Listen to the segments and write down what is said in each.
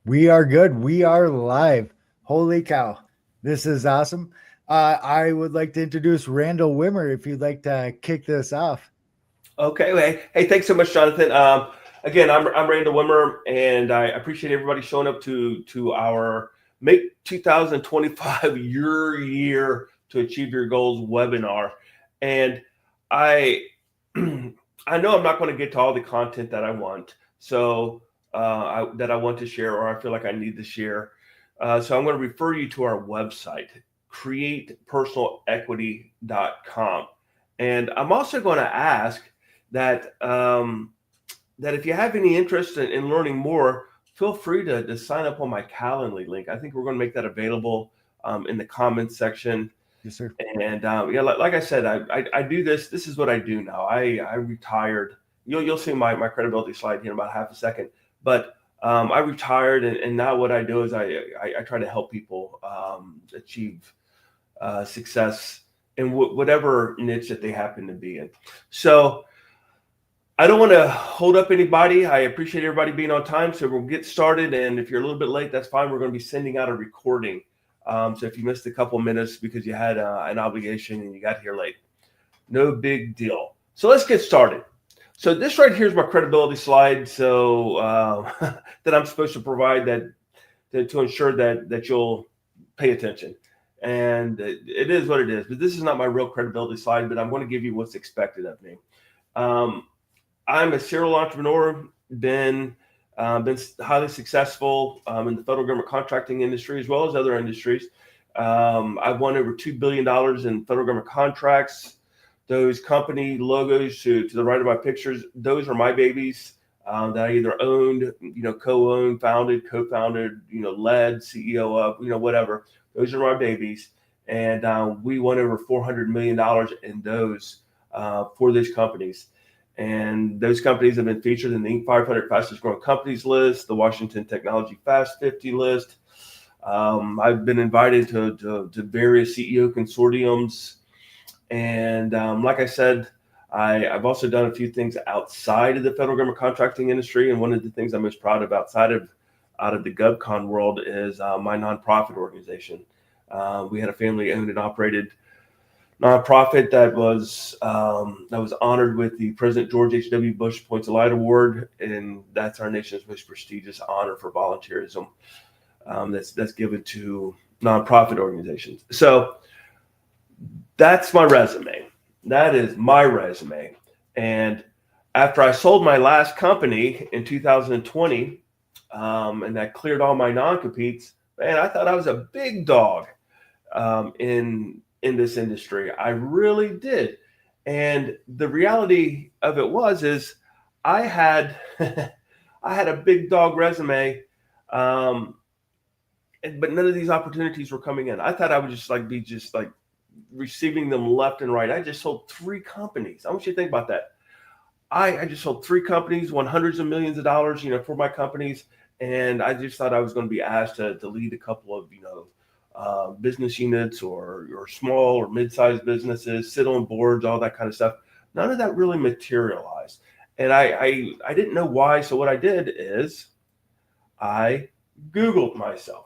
We are good. We are live. Holy cow. This is awesome. I would like to introduce Randall Wimmer if you'd like to kick this off. Okay. Hey, thanks so much, Jonathan. Again, I'm Randall Wimmer, and I appreciate everybody showing up to our Make 2025 Your Year to Achieve Your Goals webinar. And I I know I'm not going to get to all the content that I want, that I want to share, or I feel like I need to share. So I'm going to refer you to our website, createpersonalequity.com. And I'm also going to ask that that if you have any interest in learning more, feel free to sign up on my Calendly link. I think we're going to make that available in the comments section. Yes, sir. And yeah, like I said, I do this. This is what I do now. I retired. You'll see my credibility slide here in about half a second. But I retired, and now what I do is I try to help people achieve success in whatever niche that they happen to be in. So I don't want to hold up anybody. I appreciate everybody being on time. So we'll get started. And if you're a little bit late, that's fine. We're going to be sending out a recording. So if you missed a couple minutes because you had an obligation and you got here late, no big deal. So let's get started. So this right here is my credibility slide. So that I'm supposed to provide to ensure that you'll pay attention. And it is what it is. But this is not my real credibility slide, but I'm going to give you what's expected of me. I'm a serial entrepreneur, been highly successful in the federal government contracting industry as well as other industries. I've won over $2 billion in federal government contracts. Those company logos to the right of my pictures, those are my babies that I either owned, co-owned, founded, co-founded, led, CEO of, whatever. Those are my babies. And we won over $400 million in those for these companies. And those companies have been featured in the Inc. 500 fastest growing companies list, the Washington Technology Fast 50 list. I've been invited to various CEO consortiums. And like I said, I've also done a few things outside of the federal government contracting industry. And one of the things I'm most proud of out of the GovCon world is my nonprofit organization. We had a family owned and operated nonprofit that was honored with the President George H.W. Bush Points of Light Award, and that's our nation's most prestigious honor for volunteerism that's given to nonprofit organizations. So that's my resume. That is my resume. And after I sold my last company in 2020, and I cleared all my non-competes, man, I thought I was a big dog in this industry. I really did. And the reality of it is I had I had a big dog resume, but none of these opportunities were coming in. I thought I would be receiving them left and right. I just sold 3 companies. I want you to think about that. I just sold 3 companies, won hundreds of millions of dollars, for my companies. And I just thought I was going to be asked to lead a couple of, business units or small or mid-sized businesses, sit on boards, all that kind of stuff. None of that really materialized. And I didn't know why. So what I did is I Googled myself.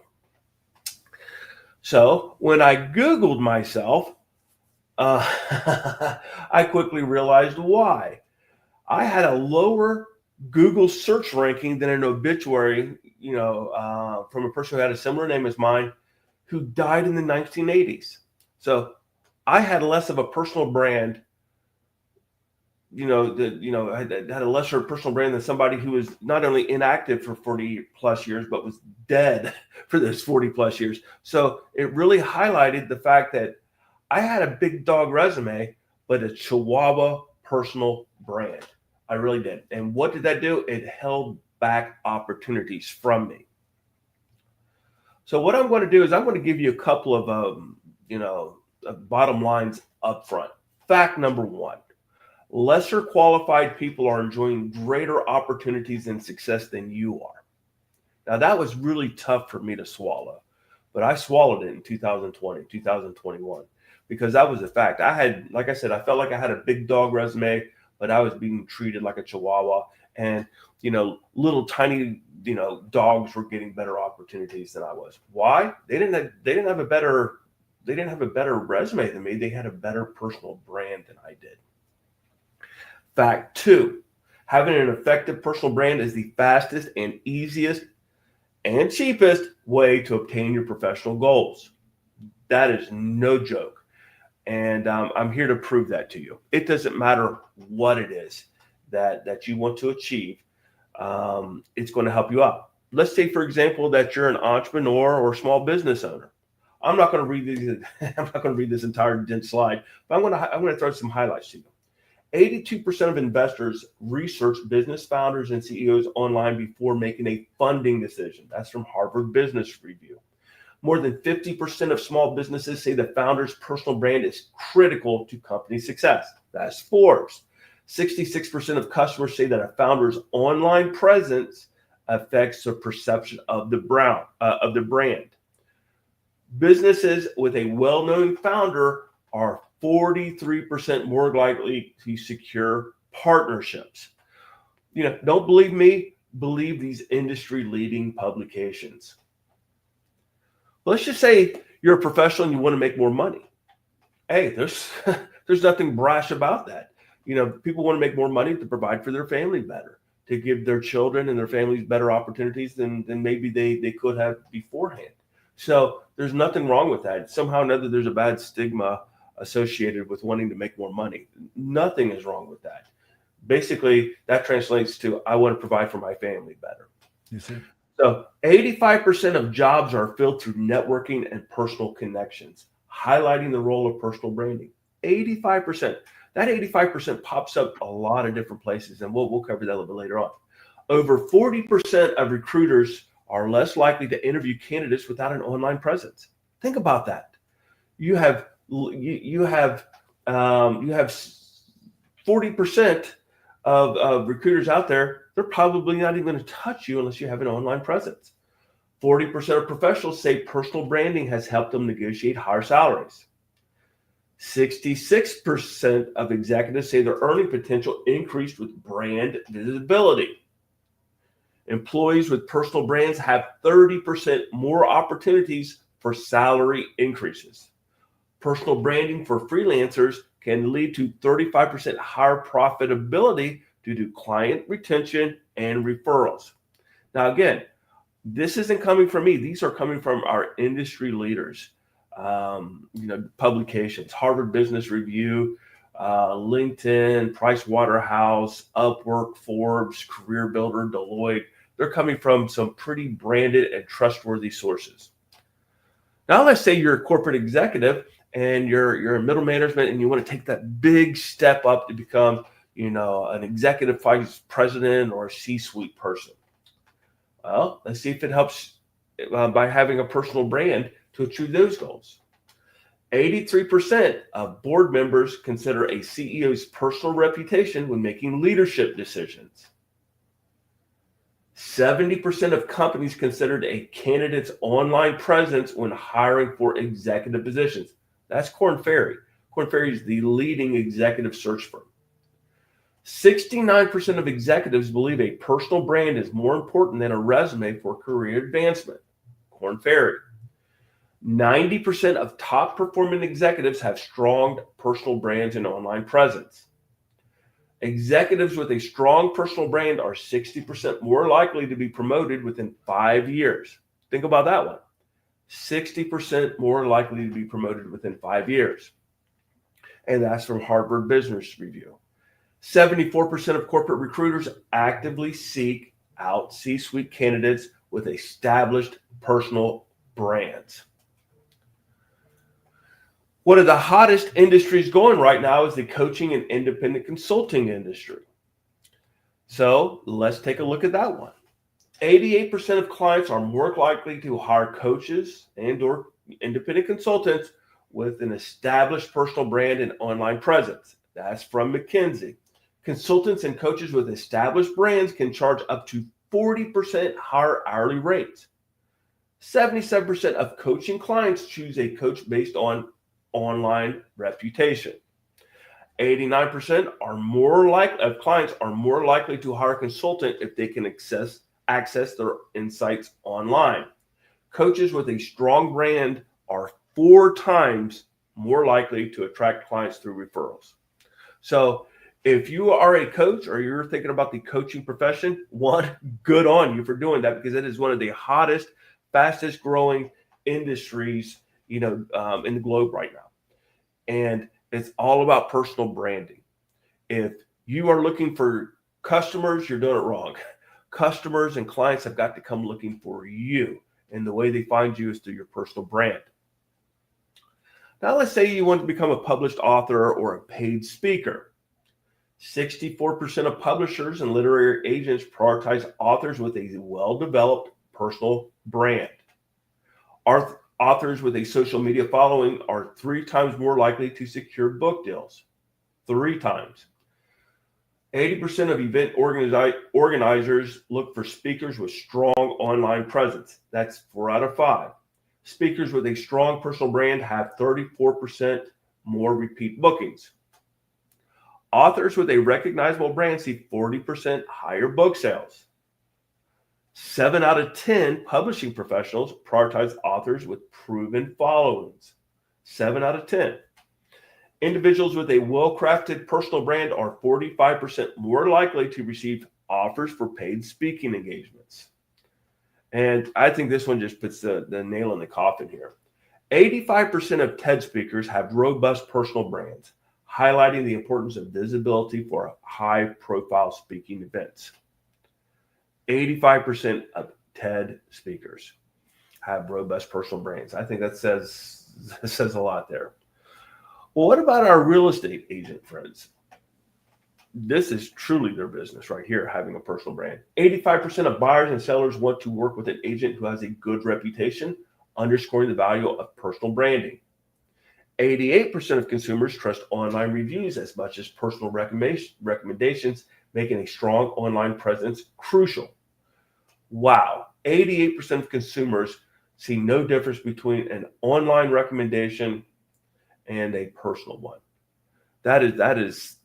So when I Googled myself, I quickly realized why. I had a lower Google search ranking than an obituary, from a person who had a similar name as mine, who died in the 1980s. So I had less of a personal brand, I had a lesser personal brand than somebody who was not only inactive for 40 plus years, but was dead for those 40 plus years. So it really highlighted the fact that I had a big dog resume, but a Chihuahua personal brand. I really did. And what did that do? It held back opportunities from me. So what I'm going to do is I'm going to give you a couple of, bottom lines up front. Fact number 1, lesser qualified people are enjoying greater opportunities and success than you are. Now, that was really tough for me to swallow, but I swallowed it in 2020, 2021, because that was a fact. Like I said, I felt like I had a big dog resume, but I was being treated like a Chihuahua. and little tiny dogs were getting better opportunities than I was. Why? They didn't have a better resume than me. They had a better personal brand than I did. Fact 2, having an effective personal brand is the fastest and easiest and cheapest way to obtain your professional goals. That is no joke. And I'm here to prove that to you. It doesn't matter what it is that you want to achieve. It's going to help you out. Let's say, for example, that you're an entrepreneur or small business owner. I'm not going to read these. I'm not going to read this entire dense slide, but I'm going to throw some highlights to you. 82% of investors research business founders and CEOs online before making a funding decision. That's from Harvard Business Review. More than 50% of small businesses say the founder's personal brand is critical to company success. That's Forbes. 66% of customers say that a founder's online presence affects their perception of the brand. Businesses with a well-known founder are 43% more likely to secure partnerships. Don't believe me? Believe these industry-leading publications. Let's just say you're a professional and you want to make more money. Hey, there's nothing brash about that. People want to make more money to provide for their family better, to give their children and their families better opportunities than maybe they could have beforehand. So there's nothing wrong with that. Somehow or another, there's a bad stigma associated with wanting to make more money. Nothing is wrong with that. Basically, that translates to I want to provide for my family better. You see? So 85% of jobs are filled through networking and personal connections, highlighting the role of personal branding. 85%. That 85% pops up a lot of different places, and we'll cover that a little bit later on. Over 40% of recruiters are less likely to interview candidates without an online presence. Think about that. You have 40% of recruiters out there. They're probably not even going to touch you unless you have an online presence. 40% of professionals say personal branding has helped them negotiate higher salaries. 66% of executives say their earning potential increased with brand visibility. Employees with personal brands have 30% more opportunities for salary increases. Personal branding for freelancers can lead to 35% higher profitability due to client retention and referrals. Now, again, this isn't coming from me. These are coming from our industry leaders, publications, Harvard Business Review, LinkedIn, Price Waterhouse, Upwork, Forbes, Career Builder, Deloitte. They're coming from some pretty branded and trustworthy sources. Now, let's say you're a corporate executive and you're in middle management and you want to take that big step up to become, an executive vice president or a C-suite person. Well, let's see if it helps by having a personal brand to achieve those goals. 83% of board members consider a CEO's personal reputation when making leadership decisions. 70% of companies considered a candidate's online presence when hiring for executive positions. That's Korn Ferry. Korn Ferry is the leading executive search firm. 69% of executives believe a personal brand is more important than a resume for career advancement. Korn Ferry. 90% of top performing executives have strong personal brands and online presence. Executives with a strong personal brand are 60% more likely to be promoted within 5 years. Think about that one. 60% more likely to be promoted within 5 years. And that's from Harvard Business Review. 74% of corporate recruiters actively seek out C-suite candidates with established personal brands. One of the hottest industries going right now is the coaching and independent consulting industry. So let's take a look at that one. 88% of clients are more likely to hire coaches and or independent consultants with an established personal brand and online presence. That's from McKinsey. Consultants and coaches with established brands can charge up to 40% higher hourly rates. 77% of coaching clients choose a coach based on online reputation. 89% are more likely of clients are more likely to hire a consultant if they can access their insights online. Coaches with a strong brand are 4 times more likely to attract clients through referrals. So if you are a coach or you're thinking about the coaching profession, one, good on you for doing that, because it is one of the hottest, fastest growing industries, in the globe right now. And it's all about personal branding. If you are looking for customers, you're doing it wrong. Customers and clients have got to come looking for you. And the way they find you is through your personal brand. Now, let's say you want to become a published author or a paid speaker. 64% of publishers and literary agents prioritize authors with a well-developed personal brand. Authors with a social media following are 3 times more likely to secure book deals. 3 times. 80% of event organizers look for speakers with strong online presence. That's 4 out of 5. Speakers with a strong personal brand have 34% more repeat bookings. Authors with a recognizable brand see 40% higher book sales. 7 out of 10 publishing professionals prioritize authors with proven followings. 7 out of 10. Individuals with a well-crafted personal brand are 45% more likely to receive offers for paid speaking engagements. And I think this one just puts the nail in the coffin here. 85% of TED speakers have robust personal brands, highlighting the importance of visibility for high-profile speaking events. 85% of TED speakers have robust personal brands. I think that says a lot there. Well, what about our real estate agent friends? This is truly their business right here, having a personal brand. 85% of buyers and sellers want to work with an agent who has a good reputation, underscoring the value of personal branding. 88% of consumers trust online reviews as much as personal recommendations, making a strong online presence crucial. Wow, 88% of consumers see no difference between an online recommendation and a personal one. That is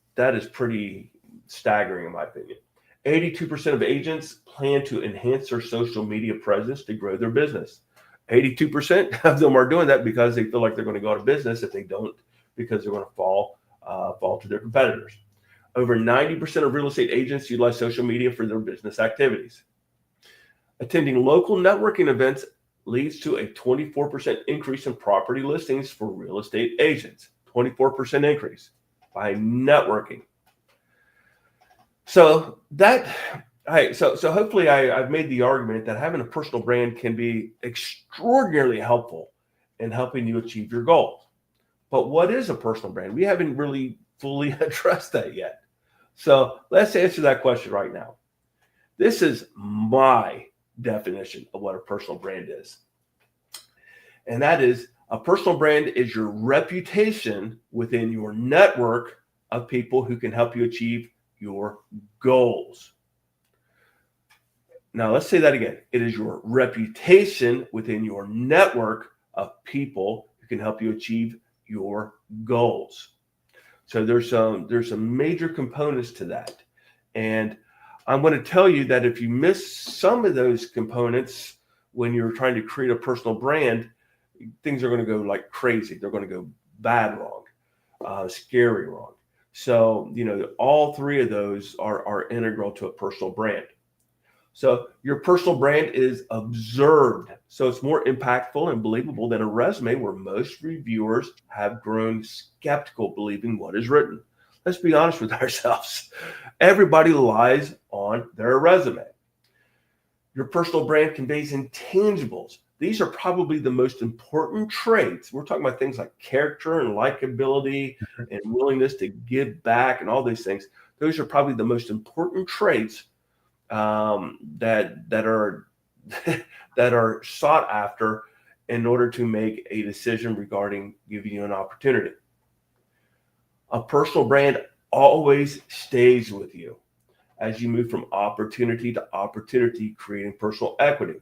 pretty staggering in my opinion. 82% of agents plan to enhance their social media presence to grow their business. 82% of them are doing that because they feel like they're going to go out of business if they don't, because they're going to fall to their competitors. Over 90% of real estate agents utilize social media for their business activities. Attending local networking events leads to a 24% increase in property listings for real estate agents. 24% increase by networking. So hopefully I've made the argument that having a personal brand can be extraordinarily helpful in helping you achieve your goals. But what is a personal brand? We haven't really fully addressed that yet. So let's answer that question right now. This is my definition of what a personal brand is. And that is, a personal brand is your reputation within your network of people who can help you achieve your goals. Now, let's say that again. It is your reputation within your network of people who can help you achieve your goals. So there's some major components to that. And I'm going to tell you that if you miss some of those components when you're trying to create a personal brand, things are going to go like crazy. They're going to go bad wrong, scary wrong. So, all 3 of those are integral to a personal brand. So your personal brand is observed. So it's more impactful and believable than a resume where most reviewers have grown skeptical believing what is written. Let's be honest with ourselves. Everybody lies on their resume. Your personal brand conveys intangibles. These are probably the most important traits. We're talking about things like character and likability and willingness to give back and all these things. Those are probably the most important traits that are that are sought after in order to make a decision regarding giving you an opportunity. A personal brand always stays with you as you move from opportunity to opportunity, creating personal equity.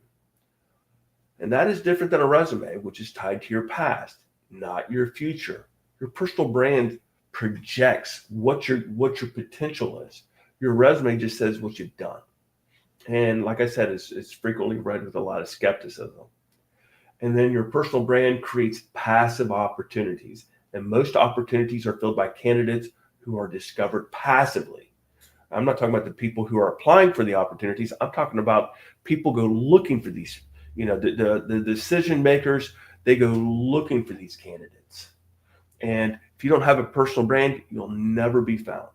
And that is different than a resume, which is tied to your past, not your future. Your personal brand projects what your potential is. Your resume just says what you've done. And like I said, it's frequently read with a lot of skepticism. And then your personal brand creates passive opportunities. And most opportunities are filled by candidates who are discovered passively. I'm not talking about the people who are applying for the opportunities. I'm talking about people go looking for these, the decision makers, they go looking for these candidates. And if you don't have a personal brand, you'll never be found.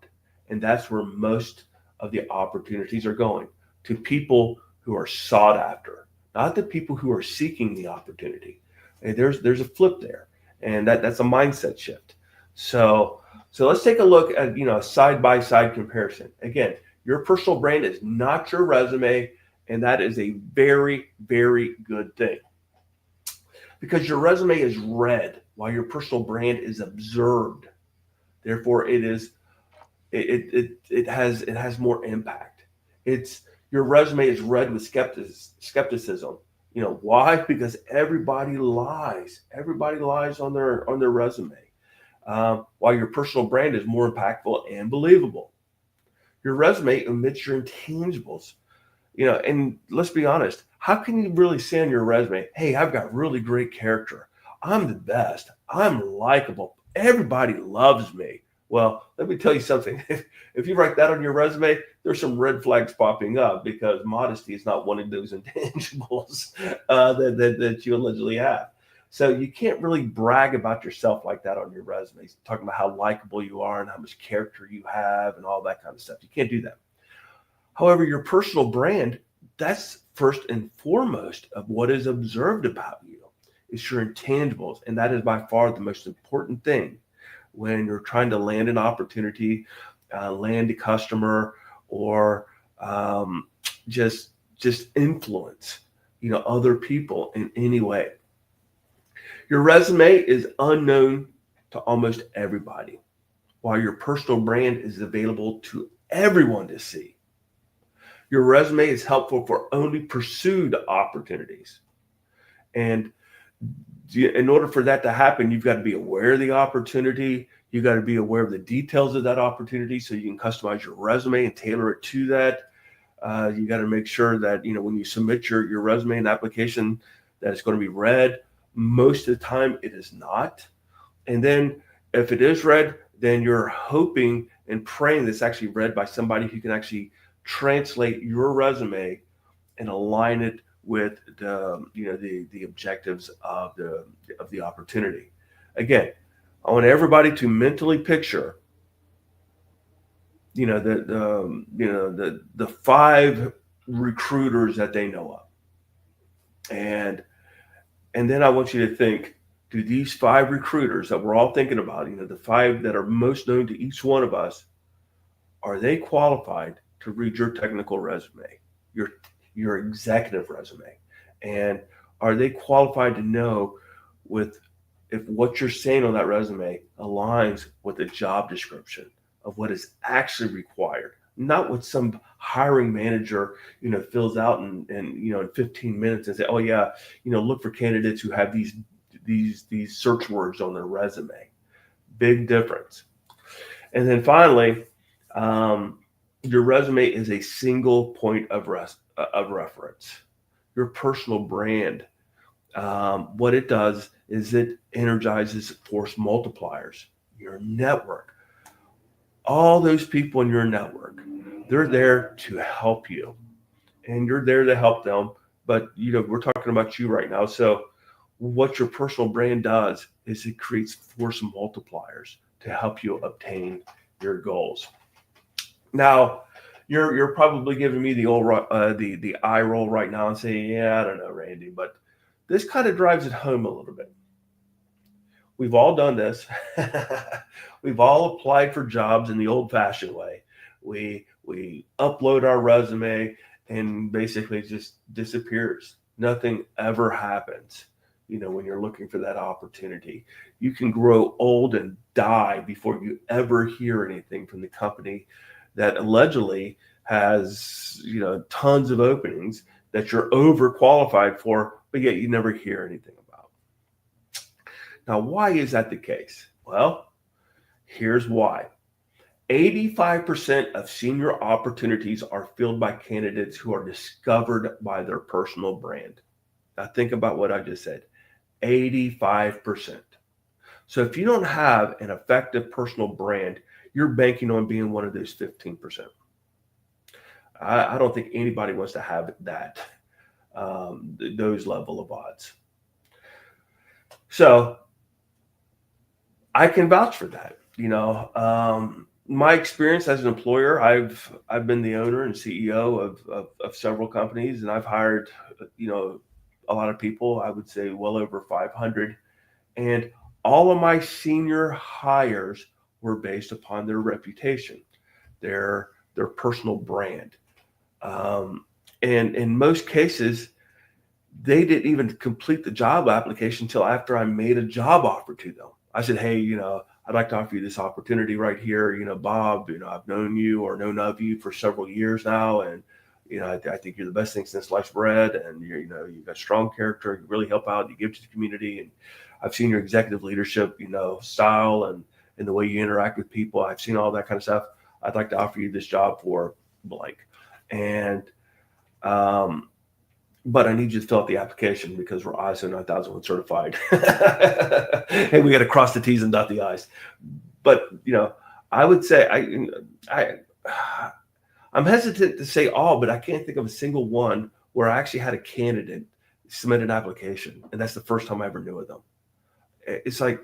And that's where most of the opportunities are going, to people who are sought after, not the people who are seeking the opportunity. And there's a flip there, and that's a mindset shift. So let's take a look at a side-by-side comparison. Again, your personal brand is not your resume, and that is a very, very good thing, because your resume is read while your personal brand is observed. Therefore, it has more impact. Your resume is read with skepticism. Why? Because everybody lies. Everybody lies on their resume. While your personal brand is more impactful and believable. Your resume omits your intangibles. And let's be honest, how can you really say on your resume, hey, I've got really great character. I'm the best. I'm likable. Everybody loves me. Well, let me tell you something. If you write that on your resume, there's some red flags popping up, because modesty is not one of those intangibles that you allegedly have. So you can't really brag about yourself like that on your resume, talking about how likable you are and how much character you have and all that kind of stuff. You can't do that. However, your personal brand, that's first and foremost of what is observed about you. It's your intangibles, and that is by far the most important thing when you're trying to land an opportunity, land a customer, or just influence other people in any way. Your resume is unknown to almost everybody, while your personal brand is available to everyone to see. Your resume is helpful for only pursued opportunities. And in order for that to happen, you've got to be aware of the opportunity. You've got to be aware of the details of that opportunity so you can customize your resume and tailor it to that. You got to make sure that, when you submit your resume and application, that it's going to be read. Most of the time it is not. And then if it is read, then you're hoping and praying that it's actually read by somebody who can actually translate your resume and align it with the objectives of the opportunity. Again, I want everybody to mentally picture the 5 recruiters that they know of, and then I want you to think, do these 5 recruiters that we're all thinking about, the 5 that are most known to each one of us, are they qualified to read your technical resume, your executive resume? And are they qualified to know if what you're saying on that resume aligns with the job description of what is actually required, not what some hiring manager, fills out in 15 minutes and say, oh yeah, look for candidates who have these search words on their resume. Big difference. And then finally, your resume is a single point of reference. Your personal brand, what it does is it energizes force multipliers, your network. All those people in your network, they're there to help you, and you're there to help them. But we're talking about you right now. So what your personal brand does is it creates force multipliers to help you obtain your goals. Now, you're probably giving me the old the eye roll right now and saying, yeah, I don't know, Randy, but this kind of drives it home a little bit. We've all done this. We've all applied for jobs in the old-fashioned way. We upload our resume and basically it just disappears. Nothing ever happens. When you're looking for that opportunity, you can grow old and die before you ever hear anything from the company that allegedly has, tons of openings that you're overqualified for, but yet you never hear anything about. Now, why is that the case? Well, Here's why. 85% of senior opportunities are filled by candidates who are discovered by their personal brand. Now think about what I just said. 85%. So if you don't have an effective personal brand, you're banking on being one of those 15%. I don't think anybody wants to have that, those level of odds. So I can vouch for that. My experience as an employer, I've been the owner and CEO of several companies, and I've hired, a lot of people. I would say well over 500, and all of my senior hires were based upon their reputation, their personal brand, and in most cases, they didn't even complete the job application until after I made a job offer to them. I said, hey, I'd like to offer you this opportunity right here. Bob, I've known you or known of you for several years now. And, I think you're the best thing since sliced bread. And, you've got strong character. You really help out. You give to the community. And I've seen your executive leadership, style and the way you interact with people. I've seen all that kind of stuff. I'd like to offer you this job for blank. And, but I need you to fill out the application because we're ISO 9001 certified. Hey, we got to cross the T's and dot the I's. But, I would say I'm hesitant to say all, but I can't think of a single one where I actually had a candidate submit an application. And that's the first time I ever knew of them. It's like,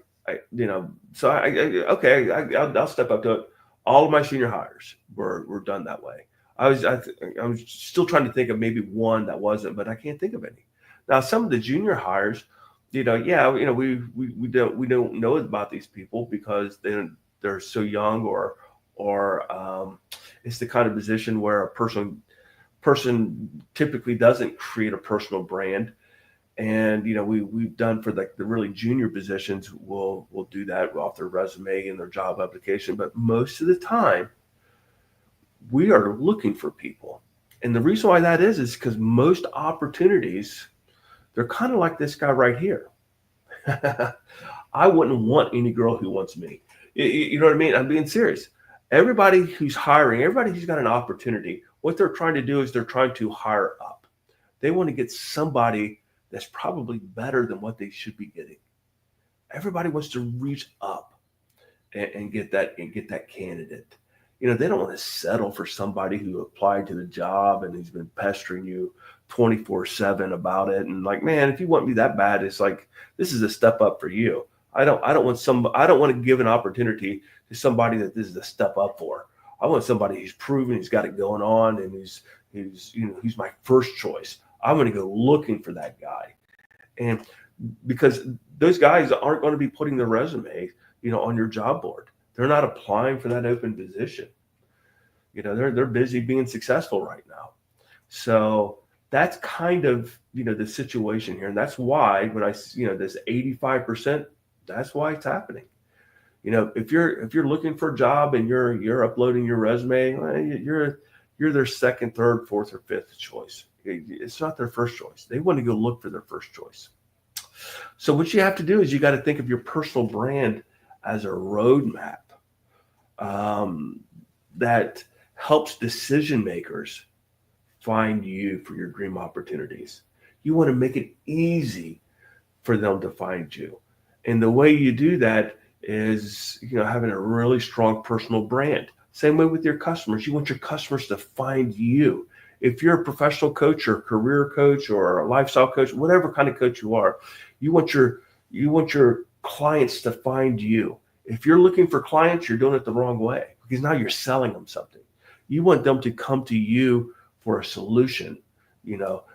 so I'll step up to it. All of my senior hires were done that way. I'm still trying to think of maybe one that wasn't, but I can't think of any. Now, some of the junior hires, we don't know about these people because they're so young, or it's the kind of position where a person typically doesn't create a personal brand. And we've done for the really junior positions, we'll do that off their resume and their job application. But most of the time, we are looking for people. And the reason why that is because most opportunities, they're kind of like this guy right here. I wouldn't want any girl who wants me. You know what I mean? I'm being serious. Everybody who's hiring, everybody who's got an opportunity, what they're trying to do is they're trying to hire up. They want to get somebody that's probably better than what they should be getting. Everybody wants to reach up and get that candidate. They don't want to settle for somebody who applied to the job and he's been pestering you 24/7 about it. And like, man, if you want me that bad, it's like, this is a step up for you. I don't want to give an opportunity to somebody that this is a step up for. I want somebody who's proven he's got it going on and he's my first choice. I'm going to go looking for that guy. And because those guys aren't going to be putting their resume, on your job board. They're not applying for that open position. They're busy being successful right now. So that's kind of, the situation here. And that's why when this 85%, that's why it's happening. If you're looking for a job and you're uploading your resume, you're their second, third, fourth, or fifth choice. It's not their first choice. They want to go look for their first choice. So what you have to do is you got to think of your personal brand as a roadmap that helps decision makers find you for your dream opportunities. You want to make it easy for them to find you. And the way you do that is, having a really strong personal brand. Same way with your customers. You want your customers to find you. If you're a professional coach or a career coach or a lifestyle coach, whatever kind of coach you are, you want your clients to find you. If you're looking for clients, you're doing it the wrong way because now you're selling them something. You want them to come to you for a solution,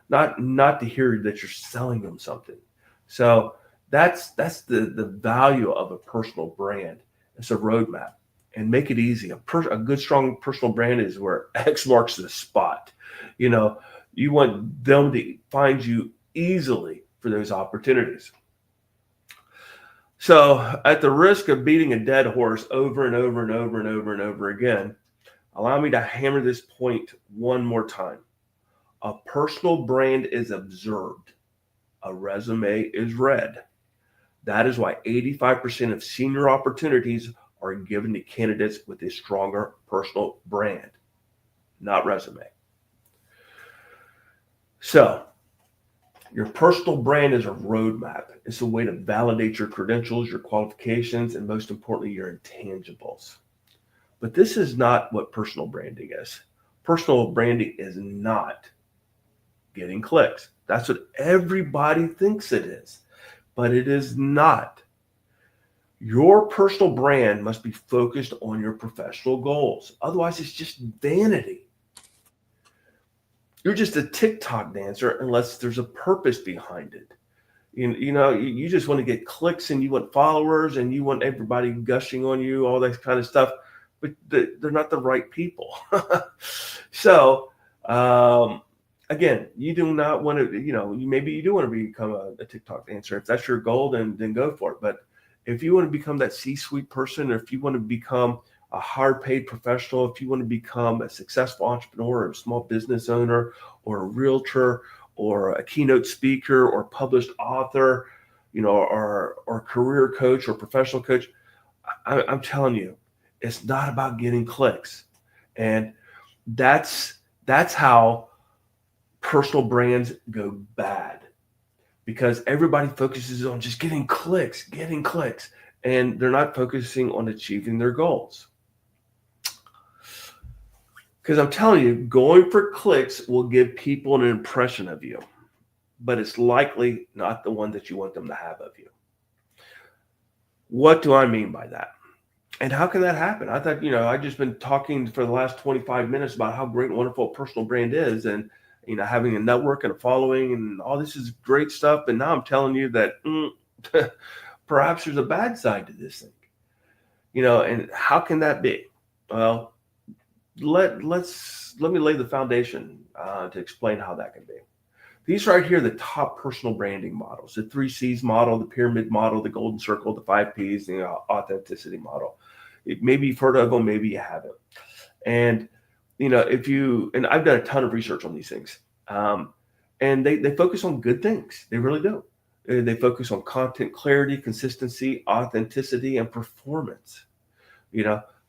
not to hear that you're selling them something. So that's the value of a personal brand. It's a roadmap, and make it easy. A good, strong personal brand is where X marks the spot. You want them to find you easily for those opportunities. So at the risk of beating a dead horse over and over and over and over and over again, allow me to hammer this point one more time. A personal brand is observed. A resume is read. That is why 85% of senior opportunities are given to candidates with a stronger personal brand, not resume. So, your personal brand is a roadmap. It's a way to validate your credentials, your qualifications, and most importantly, your intangibles. But this is not what personal branding is. Personal branding is not getting clicks. That's what everybody thinks it is, but it is not. Your personal brand must be focused on your professional goals. Otherwise, it's just vanity. You're just a TikTok dancer unless there's a purpose behind it. You just want to get clicks and you want followers and you want everybody gushing on you, all that kind of stuff, but they're not the right people. So, again, you do not want to, maybe you do want to become a TikTok dancer. If that's your goal, then go for it. But if you want to become that C-suite person, or if you want to become a hard paid professional, if you want to become a successful entrepreneur or a small business owner or a realtor or a keynote speaker or published author, or career coach or professional coach, I'm telling you, it's not about getting clicks. And that's how personal brands go bad, because everybody focuses on just getting clicks, and they're not focusing on achieving their goals. Because I'm telling you, going for clicks will give people an impression of you, but it's likely not the one that you want them to have of you. What do I mean by that? And how can that happen? I thought, I've just been talking for the last 25 minutes about how great and wonderful a personal brand is, and, having a network and a following and all this is great stuff. And now I'm telling you that perhaps there's a bad side to this thing, and how can that be? Well, let me lay the foundation to explain how that can be. These right here are the top personal branding models: the 3 C's model, the pyramid model, the golden circle, the 5 P's, the authenticity model. Maybe you've heard of them, maybe you haven't. And and I've done a ton of research on these things, and they focus on good things. They really do. They focus on content clarity, consistency, authenticity, and performance.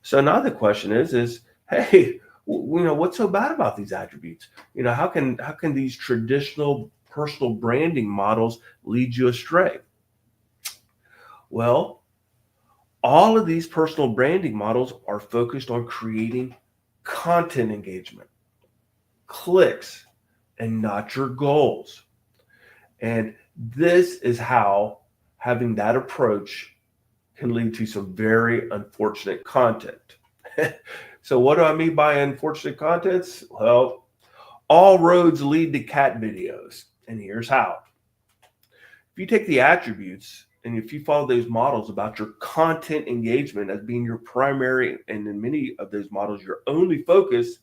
So now the question is, hey, what's so bad about these attributes? How can these traditional personal branding models lead you astray? Well, all of these personal branding models are focused on creating content engagement, clicks, and not your goals. And this is how having that approach can lead to some very unfortunate content. So what do I mean by unfortunate contents? Well, all roads lead to cat videos, and here's how. If you take the attributes and if you follow those models about your content engagement as being your primary, and in many of those models, your only focus,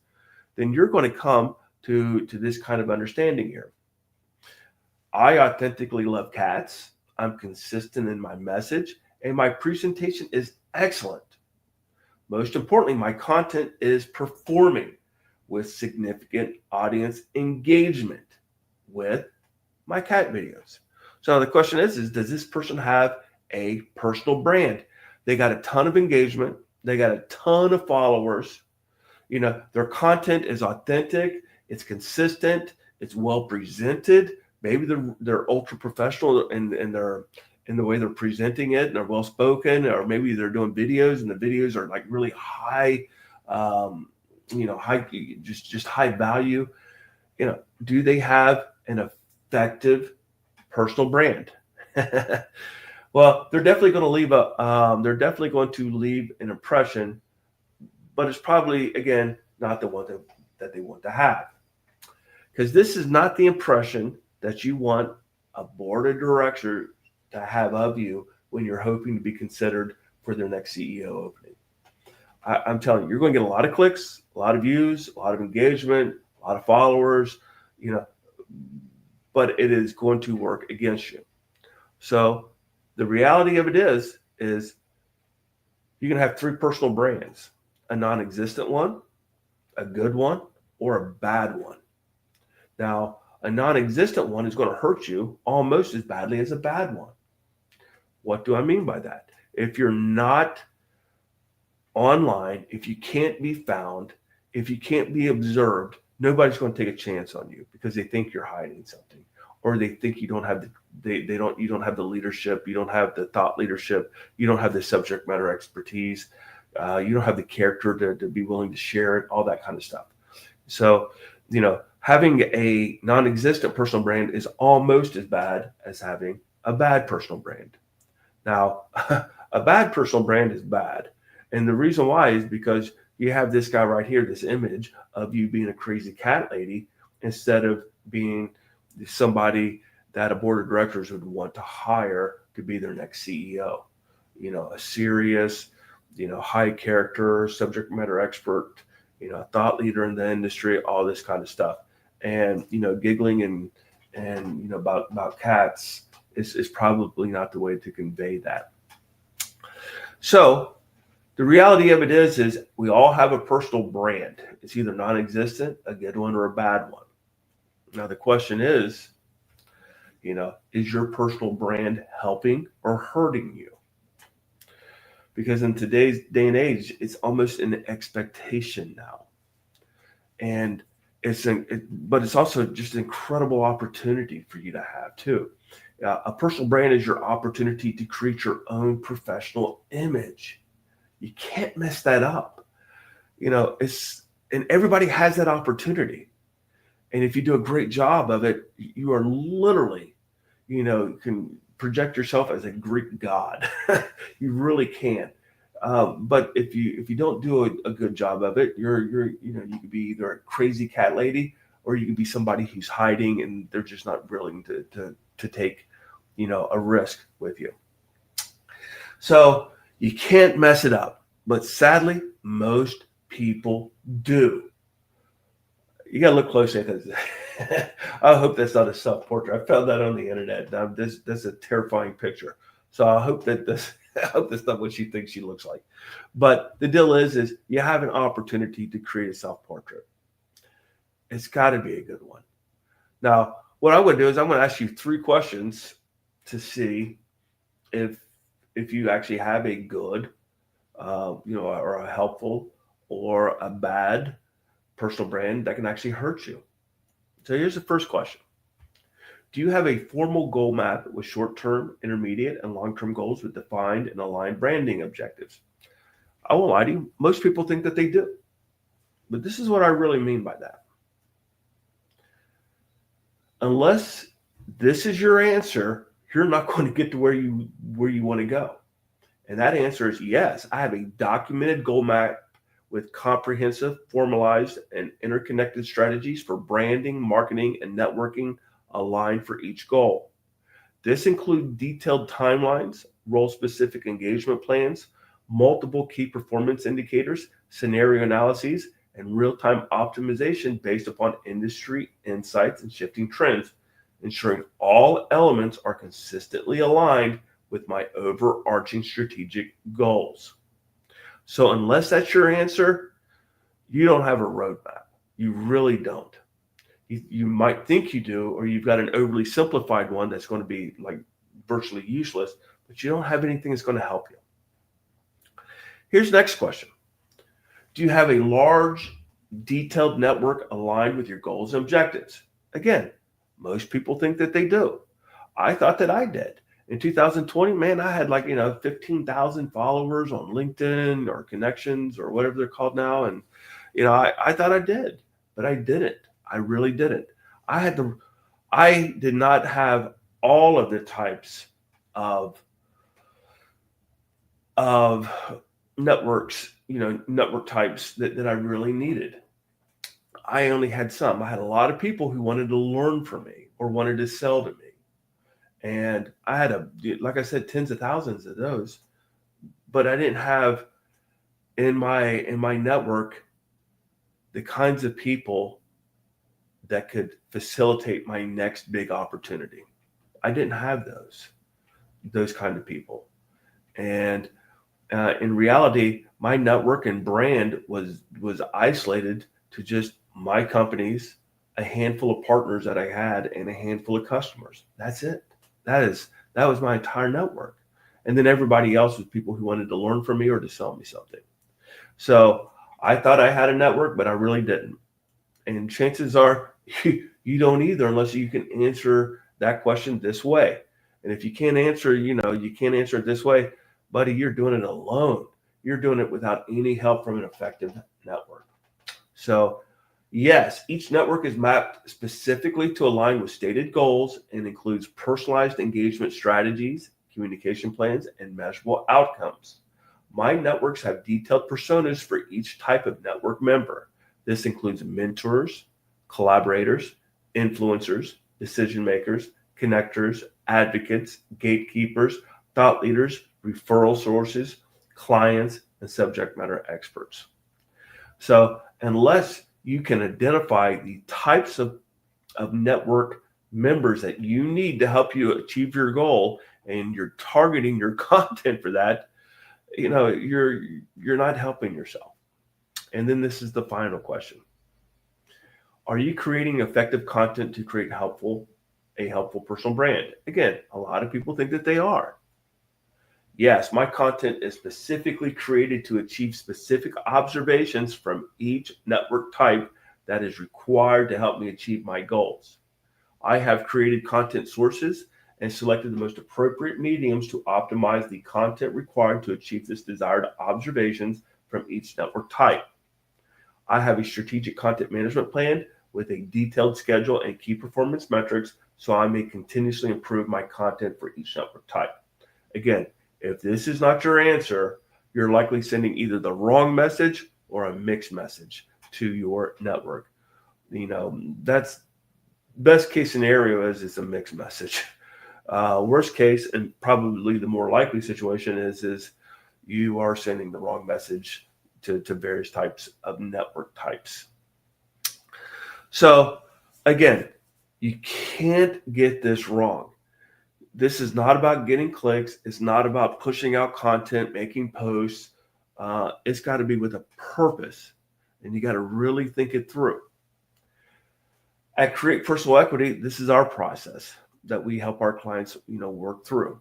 then you're going to come to this kind of understanding here. I authentically love cats. I'm consistent in my message, and my presentation is excellent. Most importantly, my content is performing with significant audience engagement with my cat videos. So the question is does this person have a personal brand? They got a ton of engagement. They got a ton of followers. Their content is authentic. It's consistent. It's well presented. Maybe they're ultra professional in the way they're presenting it, and they're well spoken, or maybe they're doing videos and the videos are like really high, just high value. Do they have an effective personal brand? Well, they're definitely going to leave an impression, but it's probably, again, not the one that they want to have, because this is not the impression that you want a board of directors to have of you when you're hoping to be considered for their next CEO opening. I'm telling you, you're going to get a lot of clicks, a lot of views, a lot of engagement, a lot of followers, but it is going to work against you. So the reality of it is you're going to have 3 personal brands: a non-existent one, a good one, or a bad one. Now, a non-existent one is going to hurt you almost as badly as a bad one. What do I mean by that? If you're not online, if you can't be found, if you can't be observed, nobody's going to take a chance on you because they think you're hiding something, or they think you don't have you don't have the leadership, you don't have the thought leadership, you don't have the subject matter expertise, you don't have the character to be willing to share it, all that kind of stuff. So, having a non-existent personal brand is almost as bad as having a bad personal brand. Now, a bad personal brand is bad. And the reason why is because you have this guy right here, this image of you being a crazy cat lady, instead of being somebody that a board of directors would want to hire to be their next CEO. A serious, high character, subject matter expert, a thought leader in the industry, all this kind of stuff. And, giggling and about cats is probably not the way to convey that. So the reality of it is we all have a personal brand. It's either non-existent, a good one, or a bad one. Now the question is your personal brand helping or hurting you? Because in today's day and age, it's almost an expectation now. And but it's also just an incredible opportunity for you to have too. A personal brand is your opportunity to create your own professional image. You can't mess that up. And everybody has that opportunity. And if you do a great job of it, you are literally, you can project yourself as a Greek god. You really can. But if you don't do a good job of it, you could be either a crazy cat lady, or you could be somebody who's hiding and they're just not willing to take, a risk with you. So you can't mess it up, but sadly, most people do. You got to look closely at this. I hope that's not a self-portrait. I found that on the internet. That's a terrifying picture. So I hope that's not what she thinks she looks like. But the deal is you have an opportunity to create a self-portrait. It's got to be a good one. Now, what I'm going to do is I'm going to ask you 3 questions to see if you actually have a good, or a helpful or a bad personal brand that can actually hurt you. So here's the first question. Do you have a formal goal map with short-term, intermediate, and long-term goals with defined and aligned branding objectives? I won't lie to you, most people think that they do. But this is what I really mean by that. Unless this is your answer, you're not going to get to where you want to go. And that answer is yes, I have a documented goal map with comprehensive, formalized, and interconnected strategies for branding, marketing, and networking aligned for each goal. This includes detailed timelines, role-specific engagement plans, multiple key performance indicators, scenario analyses, and real-time optimization based upon industry insights and shifting trends, ensuring all elements are consistently aligned with my overarching strategic goals. So unless that's your answer, you don't have a roadmap. You really don't. You might think you do, or you've got an overly simplified one that's going to be like virtually useless, but you don't have anything that's going to help you. Here's the next question. Do you have a large, detailed network aligned with your goals and objectives? Again, most people think that they do. I thought that I did. In 2020, man, I had 15,000 followers on LinkedIn or connections or whatever they're called now. And, I thought I did, but I didn't. I really didn't. I did not have all of the types of networks, network types that I really needed. I only had some. I had a lot of people who wanted to learn from me or wanted to sell to me. And I had like I said, tens of thousands of those, but I didn't have in my network the kinds of people that could facilitate my next big opportunity. I didn't have those kind of people. And in reality, my network and brand was isolated to just my companies, a handful of partners that I had, and a handful of customers. That's it. That was my entire network. And then everybody else was people who wanted to learn from me or to sell me something. So I thought I had a network, but I really didn't. And chances are you don't either unless you can answer that question this way. And if you can't answer, you can't answer it this way, buddy, you're doing it alone. You're doing it without any help from an effective network. So, yes, each network is mapped specifically to align with stated goals and includes personalized engagement strategies, communication plans, and measurable outcomes. My networks have detailed personas for each type of network member. This includes mentors, collaborators, influencers, decision makers, connectors, advocates, gatekeepers, thought leaders, referral sources, clients, and subject matter experts. So, unless you can identify the types of network members that you need to help you achieve your goal and you're targeting your content for that, you're not helping yourself. And then this is the final question. Are you creating effective content to create a helpful personal brand? Again, a lot of people think that they are. Yes, my content is specifically created to achieve specific observations from each network type that is required to help me achieve my goals. I have created content sources and selected the most appropriate mediums to optimize the content required to achieve this desired observations from each network type. I have a strategic content management plan with a detailed schedule and key performance metrics so I may continuously improve my content for each network type. Again, if this is not your answer, you're likely sending either the wrong message or a mixed message to your network. That's best case scenario is it's a mixed message. Worst case, and probably the more likely situation is you are sending the wrong message to various types of network types. So again, you can't get this wrong. This is not about getting clicks. It's not about pushing out content, making posts. It's got to be with a purpose, and you got to really think it through. At Create Personal Equity, this is our process that we help our clients, work through.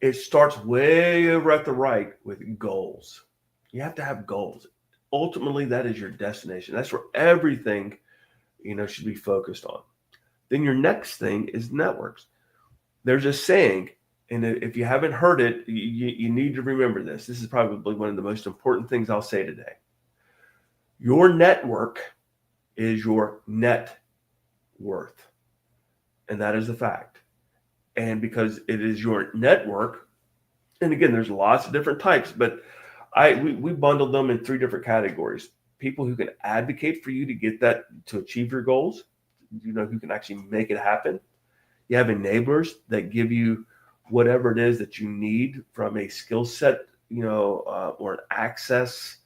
It starts way over at the right with goals. You have to have goals. Ultimately, that is your destination. That's where everything, should be focused on. Then your next thing is networks. There's a saying, and if you haven't heard it, you need to remember this. This is probably one of the most important things I'll say today. Your network is your net worth. And that is a fact. And because it is your network, and again, there's lots of different types, but we bundled them in 3 different categories. People who can advocate for you to get that, to achieve your goals, who can actually make it happen. You have enablers that give you whatever it is that you need from a skill set, or an access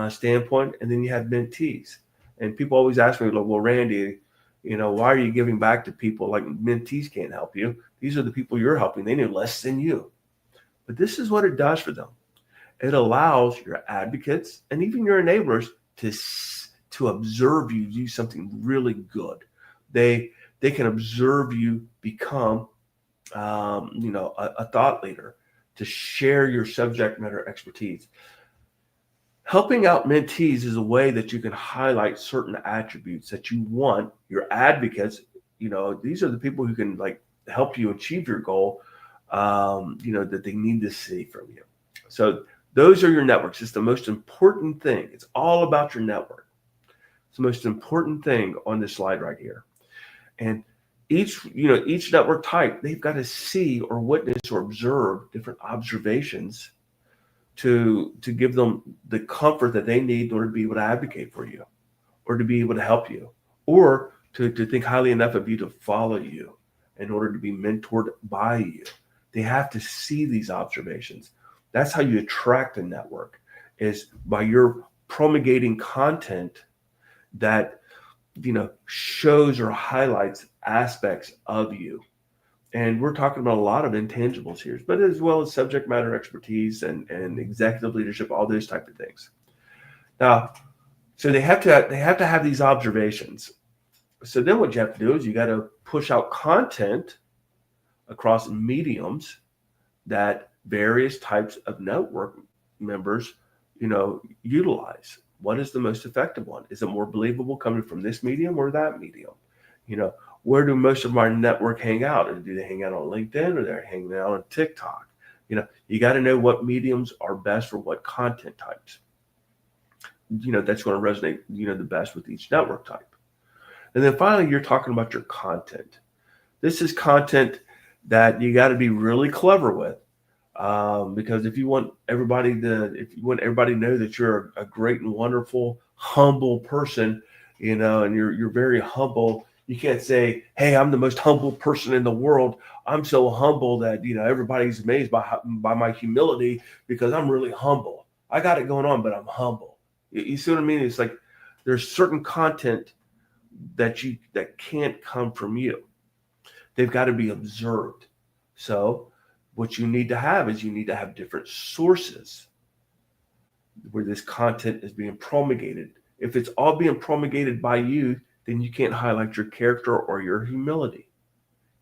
standpoint. And then you have mentees. And people always ask me, well, Randy, why are you giving back to people? Like, mentees can't help you. These are the people you're helping. They know less than you. But this is what it does for them. It allows your advocates and even your enablers to observe you do something really good. They can observe you become, a thought leader, to share your subject matter expertise. Helping out mentees is a way that you can highlight certain attributes that you want your advocates. These are the people who can help you achieve your goal, that they need to see from you. So those are your networks. It's the most important thing. It's all about your network. It's the most important thing on this slide right here. And each network type, they've got to see or witness or observe different observations to give them the comfort that they need in order to be able to advocate for you, or to be able to help you, or to think highly enough of you to follow you in order to be mentored by you. They have to see these observations. That's how you attract a network, is by your promulgating content that shows or highlights aspects of you. And we're talking about a lot of intangibles here, but as well as subject matter expertise and executive leadership, all those type of things. Now, so they have to have these observations. So then what you have to do is you got to push out content across mediums that various types of network members, utilize? What is the most effective one? Is it more believable coming from this medium or that medium? You know, where do most of our network hang out? Do they hang out on LinkedIn or they're hanging out on TikTok? You got to know what mediums are best for what content types. That's going to resonate, the best with each network type. And then finally, you're talking about your content. This is content that you got to be really clever with. Because if you want everybody to know that you're a great and wonderful, humble person, and you're very humble, you can't say, "Hey, I'm the most humble person in the world. I'm so humble that everybody's amazed by my humility because I'm really humble. I got it going on, but I'm humble." You see what I mean? It's like there's certain content that can't come from you. They've got to be observed. So what you need to have is different sources where this content is being promulgated. If it's all being promulgated by you, then you can't highlight your character or your humility.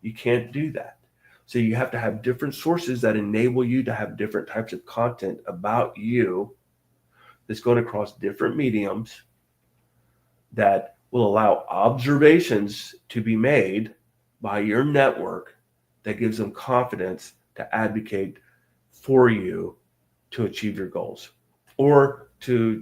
You can't do that. So you have to have different sources that enable you to have different types of content about you that's going across different mediums that will allow observations to be made by your network that gives them confidence to advocate for you to achieve your goals or to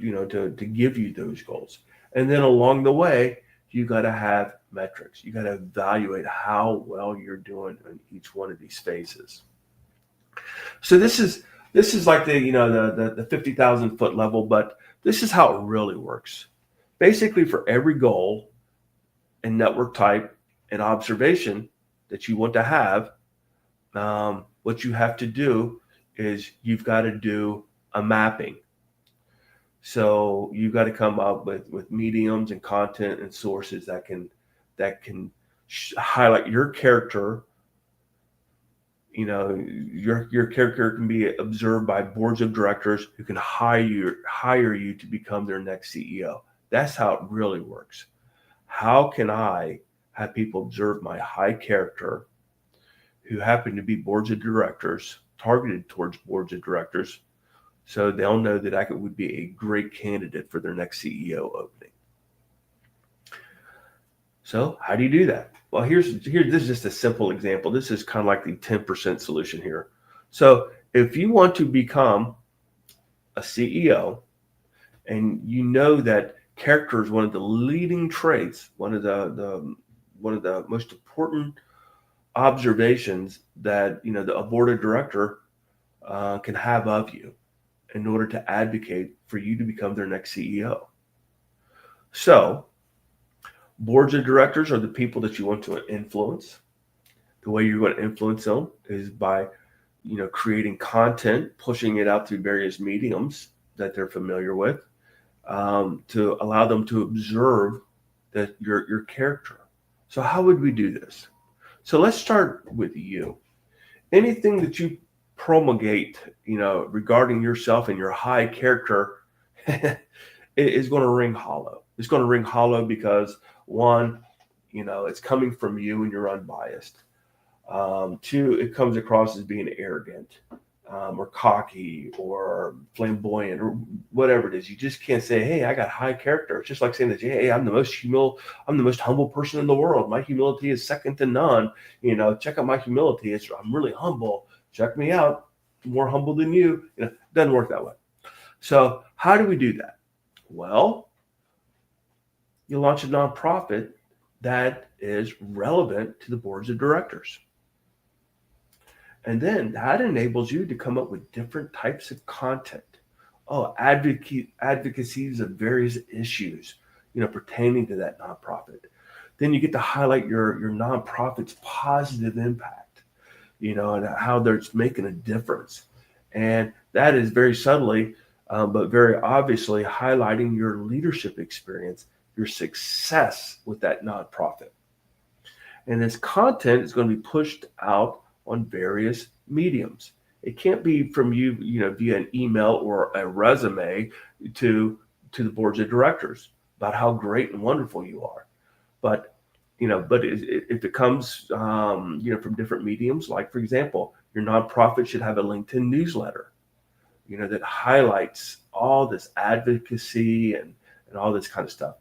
give you those goals. And then along the way, you got to have metrics. You got to evaluate how well you're doing in each one of these phases. So this is like the 50,000 foot level, but this is how it really works. Basically, for every goal and network type and observation that you want to have, what you have to do is you've got to do a mapping. So you've got to come up with mediums and content and sources that can highlight your character. Your character can be observed by boards of directors who can hire you to become their next CEO. That's how it really works. How can I have people observe my high character who happen to be boards of directors, targeted towards boards of directors, so they'll know that I would be a great candidate for their next CEO opening? So how do you do that? Well, this is just a simple example. This is kind of like the 10% solution here. So if you want to become a CEO and you know that character is one of the leading traits, one of the most important observations that a board of director can have of you in order to advocate for you to become their next CEO. So boards of directors are the people that you want to influence. The way you're going to influence them is by creating content, pushing it out through various mediums that they're familiar with, to allow them to observe that your character. So how would we do this? So let's start with you. Anything that you promulgate, regarding yourself and your high character is going to ring hollow. It's going to ring hollow because one, it's coming from you and you're unbiased. Two, it comes across as being arrogant, or cocky or flamboyant or whatever it is. You just can't say, "Hey, I got high character." It's just like saying that, "Hey, I'm the most humble person in the world. My humility is second to none. Check out my humility. I'm really humble. Check me out. More humble than you." It doesn't work that way. So how do we do that? Well, you launch a nonprofit that is relevant to the boards of directors. And then that enables you to come up with different types of content. Advocacies of various issues, pertaining to that nonprofit. Then you get to highlight your nonprofit's positive impact, and how they're making a difference. And that is very subtly, but very obviously highlighting your leadership experience, your success with that nonprofit. And this content is going to be pushed out on various mediums. It can't be from you, via an email or a resume to the boards of directors about how great and wonderful you are. But if it comes, from different mediums, like for example, your nonprofit should have a LinkedIn newsletter that highlights all this advocacy and all this kind of stuff.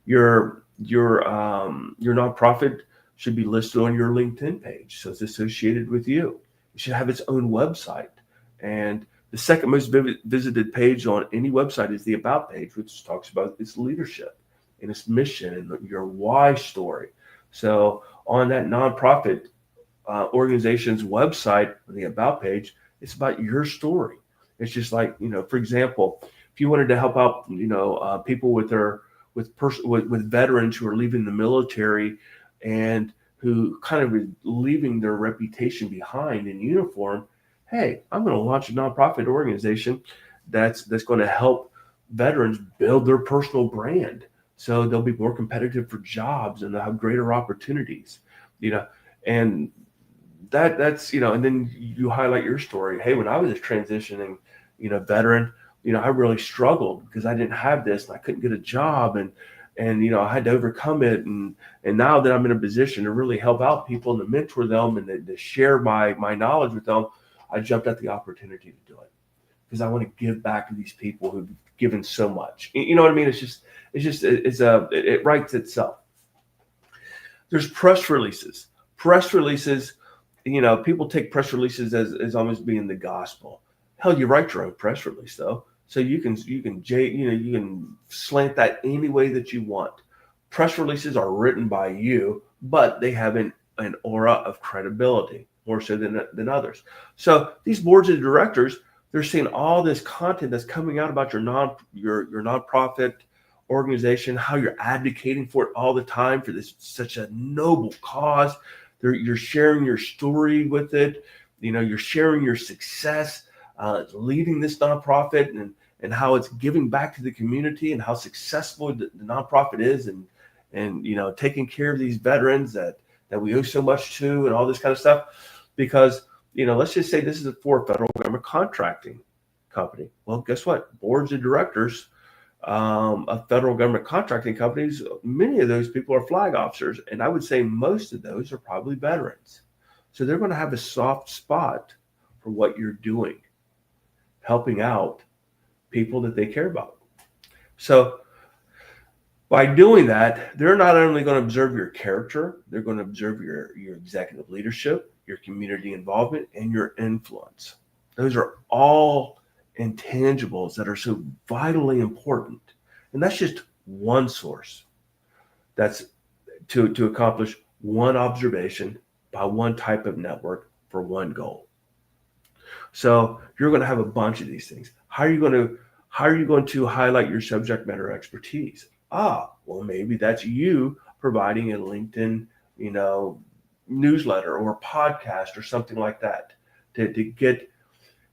Your nonprofit should be listed on your LinkedIn page, so it's associated with you. It should have its own website, and the second most visited page on any website is the About page, which talks about its leadership and its mission and your why story. So on that nonprofit organization's website, the About page, it's about your story. It's just like, for example, if you wanted to help out, people with veterans who are leaving the military and who kind of is leaving their reputation behind in uniform. Hey, I'm going to launch a nonprofit organization that's going to help veterans build their personal brand, so they'll be more competitive for jobs and they'll have greater opportunities. And that's and then you highlight your story. Hey, when I was a transitioning veteran, I really struggled because I didn't have this and I couldn't get a job, and I had to overcome it, and now that I'm in a position to really help out people and to mentor them and to share my knowledge with them, I jumped at the opportunity to do it because I want to give back to these people who've given so much. You know what I mean? It writes itself. There's press releases. People take press releases as almost being the gospel. Hell, you write your own press release though, so you can slant that any way that you want. Press releases are written by you, but they have an aura of credibility more so than others. So these boards of directors, they're seeing all this content that's coming out about your nonprofit organization, how you're advocating for it all the time for this such a noble cause. You're sharing your story with it. You're sharing your success leading this nonprofit and how it's giving back to the community and how successful the nonprofit is and taking care of these veterans that we owe so much to and all this kind of stuff. Because, let's just say this is for a federal government contracting company. Well, guess what? Boards of directors of federal government contracting companies, many of those people are flag officers. And I would say most of those are probably veterans. So they're going to have a soft spot for what you're doing, helping out people that they care about. So by doing that, they're not only going to observe your character, they're going to observe your executive leadership, your community involvement, and your influence. Those are all intangibles that are so vitally important. And that's just one source. That's to accomplish one observation by one type of network for one goal. So you're going to have a bunch of these things. How are you going to highlight your subject matter expertise? Well, maybe that's you providing a LinkedIn, newsletter or podcast or something like that to get.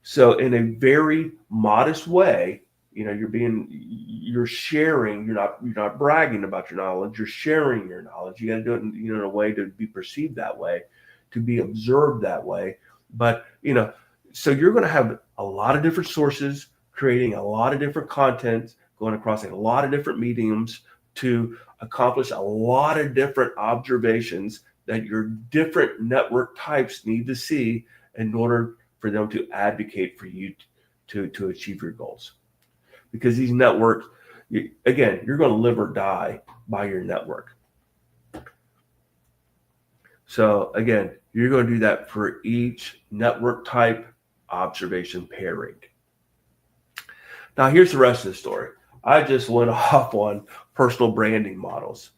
So in a very modest way, you're sharing. You're not bragging about your knowledge. You're sharing your knowledge. You got to do it in a way to be perceived that way, to be observed that way. But so you're going to have a lot of different sources, creating a lot of different content, going across a lot of different mediums to accomplish a lot of different observations that your different network types need to see in order for them to advocate for you to achieve your goals. Because these networks, again, you're going to live or die by your network. So again, you're going to do that for each network type observation pairing. Now, here's the rest of the story. I just went off on personal branding models.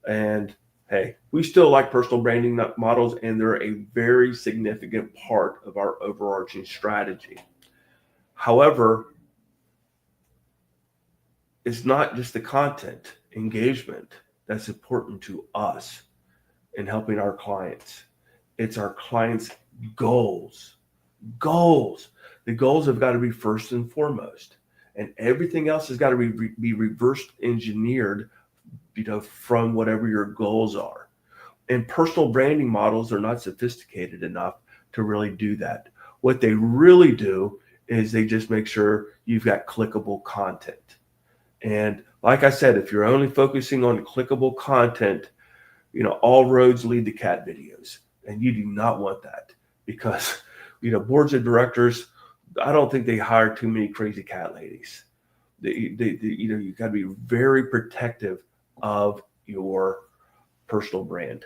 And hey, we still like personal branding models, and they're a very significant part of our overarching strategy. However, it's not just the content engagement that's important to us in helping our clients. It's our clients' goals. The goals have got to be first and foremost. And everything else has got to be reverse engineered, from whatever your goals are. And personal branding models are not sophisticated enough to really do that. What they really do is they just make sure you've got clickable content. And like I said, if you're only focusing on clickable content, all roads lead to cat videos, and you do not want that because, boards of directors, I don't think they hire too many crazy cat ladies. You got to be very protective of your personal brand.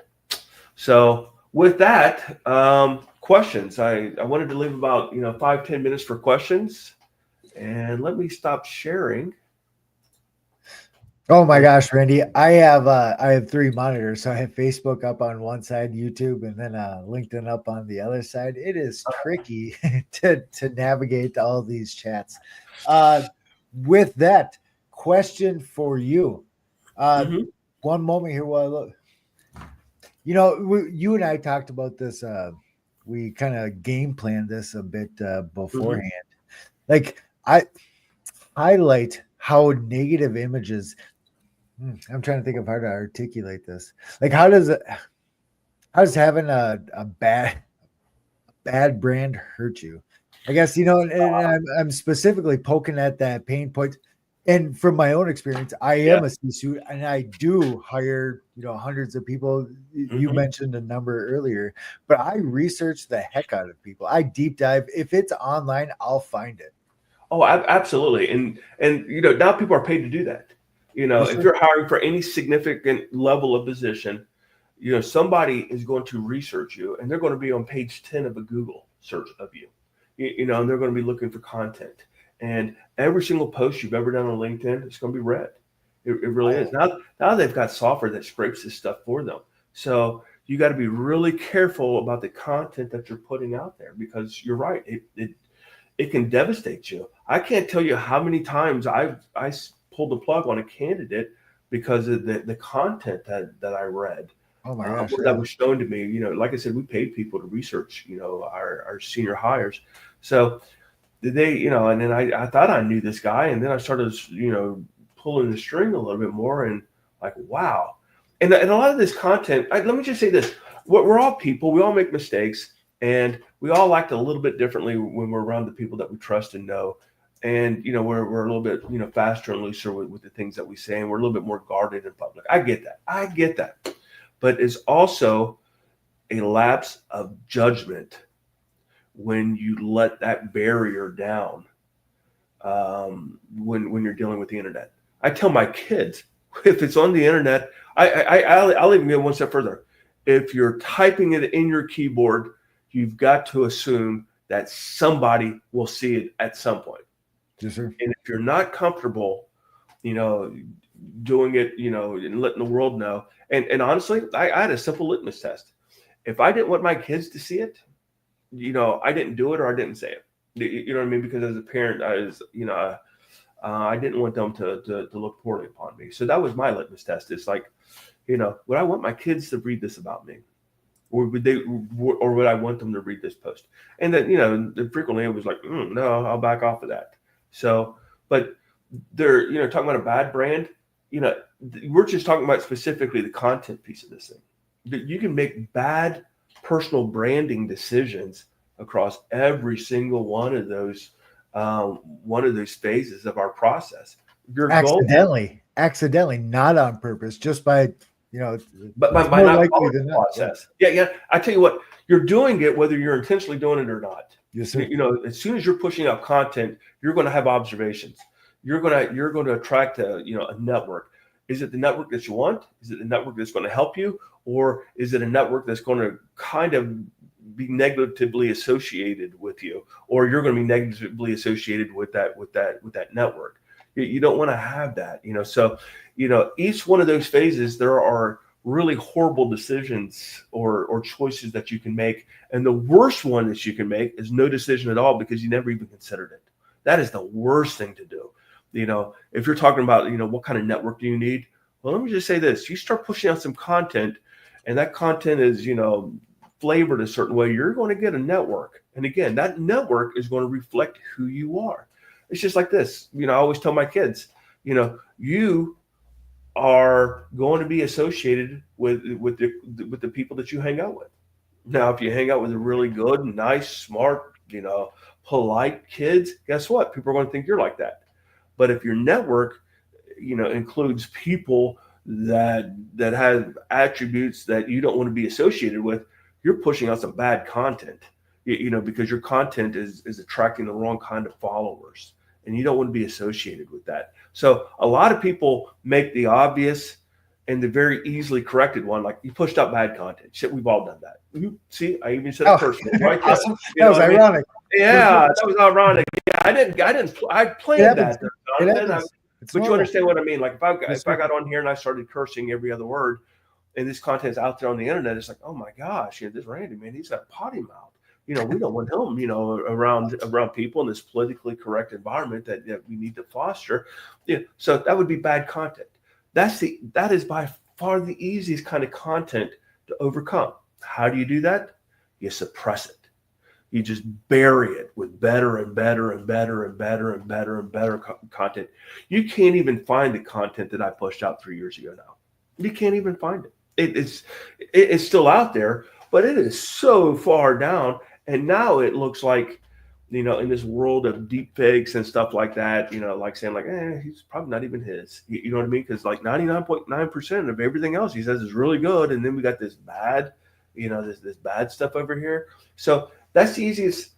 So with that, questions. I wanted to leave about 5-10 minutes for questions, and let me stop sharing. Oh my gosh, Randy. I have three monitors. So I have Facebook up on one side, YouTube, and then LinkedIn up on the other side. It is tricky to navigate all these chats. With that, question for you. Mm-hmm. One moment here while I look. You and I talked about this. We kind of game planned this a bit Mm-hmm. beforehand. Like I highlight how negative images. I'm trying to think of how to articulate this. Like, how does having a bad brand hurt you? I guess and I'm specifically poking at that pain point. And from my own experience, I Yeah. am a C-suite, and I do hire hundreds of people. You Mm-hmm. mentioned a number earlier, but I research the heck out of people. I deep dive. If it's online, I'll find it. Oh, absolutely. And now people are paid to do that. Yes, If sir. you're hiring for any significant level of position, somebody is going to research you, and they're going to be on page 10 of a Google search of you. And they're going to be looking for content. And every single post you've ever done on LinkedIn, it's going to be read. It really is. Oh, Now they've got software that scrapes this stuff for them. So you got to be really careful about the content that you're putting out there, because you're right. It can devastate you. I can't tell you how many times I pulled the plug on a candidate because of the content that I read, oh my gosh, or that yeah. was shown to me. Like I said, we paid people to research, our senior hires. So and then I thought I knew this guy, and then I started, pulling the string a little bit more, and like, wow. And a lot of this content, let me just say this: we're all people, we all make mistakes, and we all act a little bit differently when we're around the people that we trust and know. And we're a little bit faster and looser with the things that we say, and we're a little bit more guarded in public. I get that, but it's also a lapse of judgment when you let that barrier down, when you're dealing with the internet. I tell my kids, if it's on the internet, I'll even go one step further. If you're typing it in your keyboard, you've got to assume that somebody will see it at some point. Yes, sir. And if you're not comfortable, you know, doing it, and letting the world know. And honestly, I had a simple litmus test. If I didn't want my kids to see it, I didn't do it, or I didn't say it. You know what I mean? Because as a parent, I didn't want them to look poorly upon me. So that was my litmus test. It's like, would I want my kids to read this about me? Or would I want them to read this post? And then, frequently it was like, no, I'll back off of that. So, but they're, talking about a bad brand, we're just talking about specifically the content piece of this thing. You can make bad personal branding decisions across every single one of those phases of our process. Your goal, Accidentally, not on purpose, just by but it's by more not likely following than the not. Yeah. process. Yeah. I tell you what, you're doing it whether you're intentionally doing it or not. Yes, sir. As soon as you're pushing out content, you're going to have observations. You're going to attract a network. Is it the network that you want? Is it the network that's going to help you, or is it a network that's going to kind of be negatively associated with you, or you're going to be negatively associated with that network? You don't want to have that. So each one of those phases, there are really horrible decisions or choices that you can make. And the worst one that you can make is no decision at all, because you never even considered it. That is the worst thing to do. If you're talking about, what kind of network do you need? Well, let me just say this: you start pushing out some content, and that content is, flavored a certain way, you're going to get a network. And again, that network is going to reflect who you are. It's just like this. I always tell my kids, you are going to be associated with the people that you hang out with. Now, if you hang out with really good, nice, smart, polite kids, guess what? People are going to think you're like that. But if your network, includes people that have attributes that you don't want to be associated with, you're pushing out some bad content. because your content is attracting the wrong kind of followers, and you don't want to be associated with that. So a lot of people make the obvious and the very easily corrected one, like you pushed up bad content. Shit, we've all done that. See, I even said a curse word right there. Awesome. That was ironic. Yeah, that was ironic. Yeah, I planned that, Jonathan. But you understand what I mean? Like if I got on here and I started cursing every other word, and this content's out there on the internet, it's like, oh my gosh, this Randy, man, he's got potty mouth. We don't want him, around people in this politically correct environment that we need to foster. So that would be bad content. That is by far the easiest kind of content to overcome. How do you do that? You suppress it. You just bury it with better and better and better and better and better and better content. You can't even find the content that I pushed out 3 years ago now. You can't even find it. It's still out there, but it is so far down. And now it looks like, in this world of deep fakes and stuff like that, like saying like, he's probably not even his. You know what I mean? Because like 99.9% of everything else he says is really good. And then we got this bad, this bad stuff over here. So that's the easiest.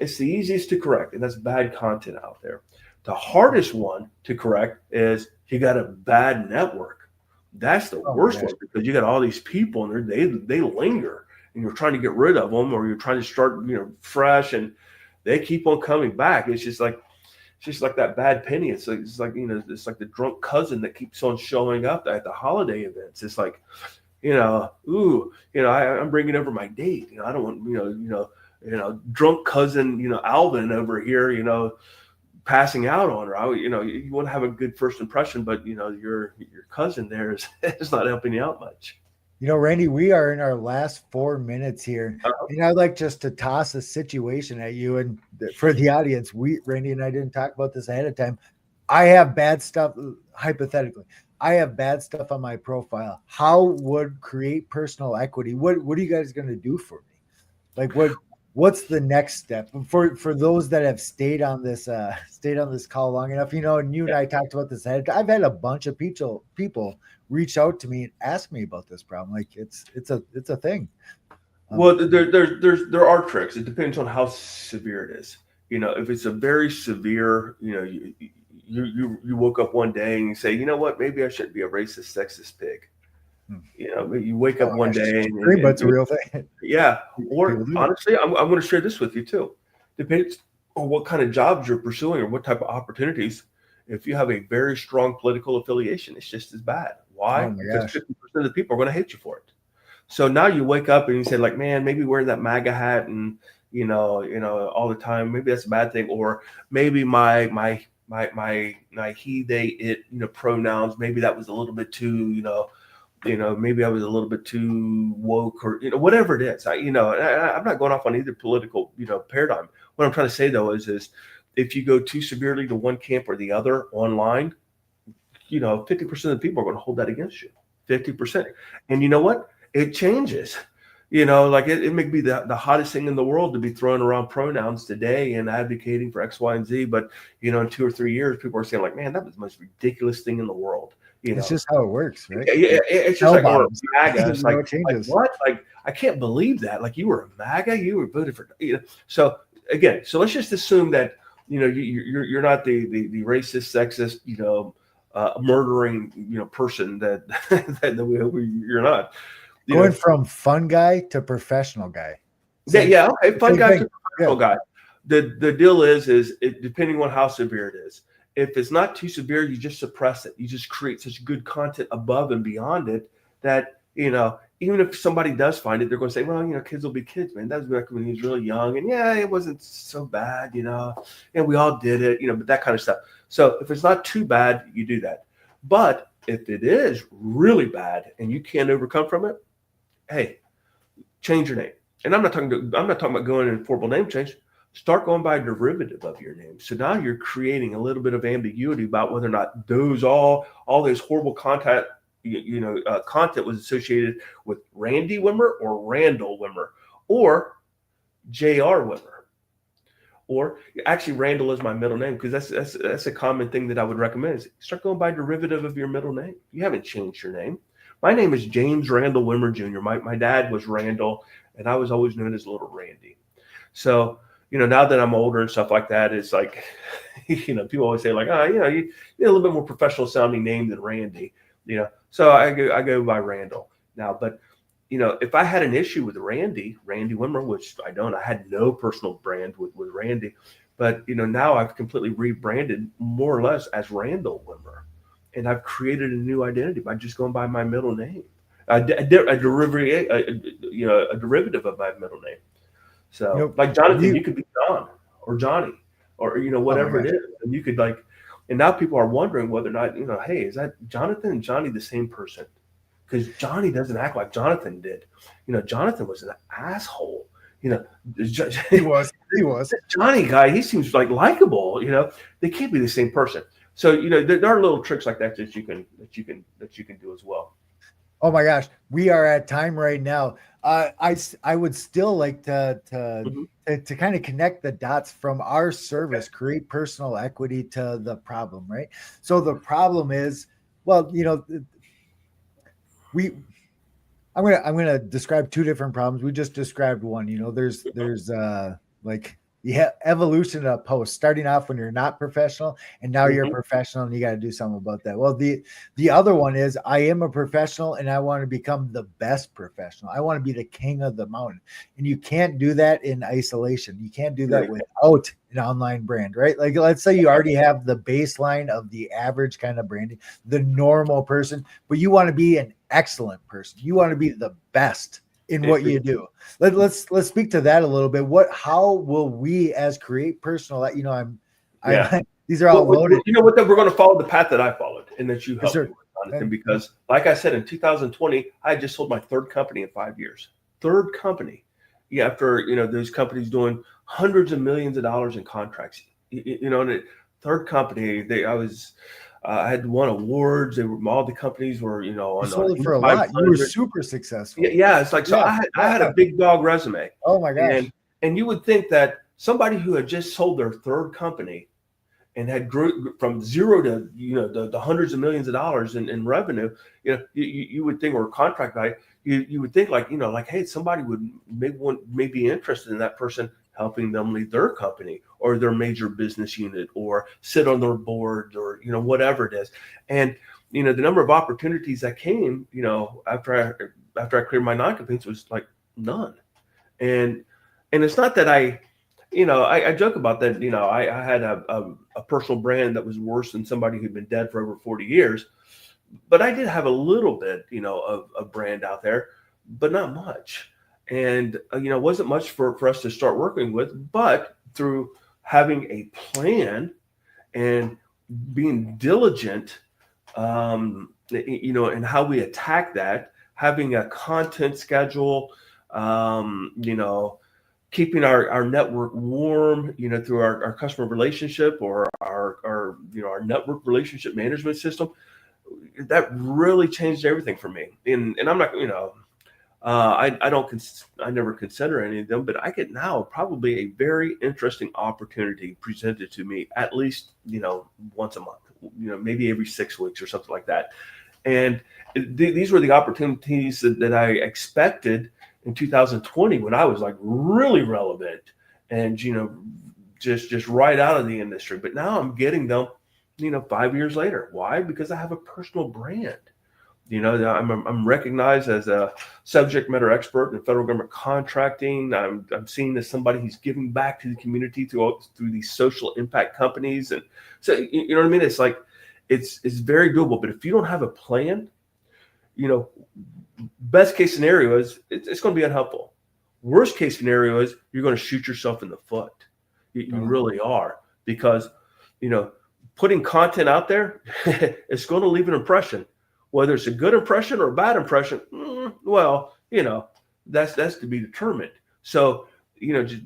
It's the easiest to correct. And that's bad content out there. The hardest one to correct is you got a bad network. That's the worst one, because you got all these people and they linger, and you're trying to get rid of them, or you're trying to start, fresh, and they keep on coming back. It's just like that bad penny. It's like it's like the drunk cousin that keeps on showing up at the holiday events. It's like, I'm bringing over my date. I don't want drunk cousin Alvin over here passing out on her. You want to have a good first impression, but your cousin there is not helping you out much. Randy, we are in our last 4 minutes here, and I'd like just to toss a situation at you. And for the audience, Randy and I didn't talk about this ahead of time. I have bad stuff, hypothetically. I have bad stuff on my profile. How would create personal equity? What are you guys going to do for me? Like what's the next step for those that have stayed on this call long enough? And you and I talked about this ahead. I've had a bunch of people reach out to me and ask me about this problem. Like it's a thing. Well, there are tricks. It depends on how severe it is. If it's a very severe, you woke up one day and you say, what, maybe I shouldn't be a racist, sexist pig. You wake up one day and but it's a real thing. Yeah. Or honestly, I'm going to share this with you too. Depends on what kind of jobs you're pursuing or what type of opportunities. If you have a very strong political affiliation, it's just as bad. Why? Because 50% of the people are going to hate you for it. So now you wake up and you say like, man, maybe wearing that MAGA hat and, all the time, maybe that's a bad thing. Or maybe my he, they, it, pronouns, maybe that was a little bit too, maybe I was a little bit too woke, or whatever it is. I'm not going off on either political paradigm. What I'm trying to say though is if you go too severely to one camp or the other online, 50% of the people are going to hold that against you. 50%, and you know what? It changes. Like it may be the hottest thing in the world to be throwing around pronouns today and advocating for X, Y, and Z. But in 2 or 3 years, people are saying like, man, that was the most ridiculous thing in the world. It's just how it works, right? It's just like, MAGA. It's like what? Like, I can't believe that. Like, you were a MAGA, you were voted for. So again, let's just assume that you're not the racist, sexist, murdering person that you're not. Going from fun guy to professional guy. Yeah, okay, fun guy to professional guy. The deal is it, depending on how severe it is. If it's not too severe, you just suppress it. You just create such good content above and beyond it that, even if somebody does find it, they're going to say, well, kids will be kids, man. That was back when he was really young. And yeah, it wasn't so bad, and we all did it, but that kind of stuff. So if it's not too bad, you do that. But if it is really bad and you can't overcome from it, hey, change your name. And I'm not talking about going in formal name change. Start going by a derivative of your name. So now you're creating a little bit of ambiguity about whether or not all those horrible content was associated with Randy Wimmer or Randall Wimmer or J.R. Wimmer. Or actually, Randall is my middle name, because that's a common thing that I would recommend is start going by derivative of your middle name. You haven't changed your name. My name is James Randall Wimmer Jr. My dad was Randall, and I was always known as Little Randy. So, now that I'm older and stuff like that, it's like, people always say like, oh, you need a little bit more professional sounding name than Randy, So I go by Randall now. But if I had an issue with Randy Wimmer, which I don't, I had no personal brand with Randy, but now I've completely rebranded more or less as Randall Wimmer, and I've created a new identity by just going by my middle name, a derivative, a derivative of my middle name. So, like Jonathan, you could be John or Johnny or whatever it is, and you could and now people are wondering whether or not hey, is that Jonathan and Johnny the same person? Because Johnny doesn't act like Jonathan did. Jonathan was an asshole. He was. Johnny guy, he seems like likable. They can't be the same person. So there are little tricks like that you can do as well. Oh my gosh, we are at time right now. I would still like to kind of connect the dots from our service, create personal equity, to the problem, right? So the problem is, well, I'm gonna describe two different problems. We just described one. There's like the evolution of post, starting off when you're not professional and now you're professional and you got to do something about that. Well, the other one is I am a professional and I want to become the best professional. I want to be the king of the mountain, and you can't do that in isolation. You can't do that without an online brand, right? Like, let's say you already have the baseline of the average kind of branding, the normal person, but you want to be an excellent person. You want to be the best in what you do. Let's speak to that a little bit. How will we as Create Personal, these are all loaded. You know what, we're going to follow the path that I followed and that you helped me with, Jonathan, because like I said, in 2020, I just sold my third company in 5 years. Third company. Yeah, after, those companies doing hundreds of millions of dollars in contracts, and the third company, I had won awards. All the companies were, on sold it for a lot. You were super successful. Yeah, it's like, so I had a big dog resume. Oh my gosh. And you would think that somebody who had just sold their third company and had grew from zero to the hundreds of millions of dollars in revenue, you would think, or contract value, you would think like hey, somebody would may be interested in that person helping them lead their company or their major business unit or sit on their board or whatever it is. And the number of opportunities that came after I cleared my non-competes was like none. And it's not that I joke about that. I had a personal brand that was worse than somebody who'd been dead for over 40 years, but I did have a little bit of a brand out there, but not much. And it wasn't much for us to start working with, but through having a plan and being diligent, and how we attack that, having a content schedule, keeping our network warm, through our customer relationship or our network relationship management system, that really changed everything for me. And I'm not, I never consider any of them, but I get now probably a very interesting opportunity presented to me at least, once a month, maybe every 6 weeks or something like that. And these were the opportunities that I expected in 2020 when I was like really relevant and, just right out of the industry. But now I'm getting them, 5 years later. Why? Because I have a personal brand. I'm recognized as a subject matter expert in federal government contracting. I'm seen as somebody who's giving back to the community through these social impact companies. And so, you know what I mean? It's like, it's very doable. But if you don't have a plan, best case scenario is it's going to be unhelpful. Worst case scenario is you're going to shoot yourself in the foot. You really are, because, putting content out there, it's going to leave an impression. Whether it's a good impression or a bad impression, well, that's to be determined. So, just,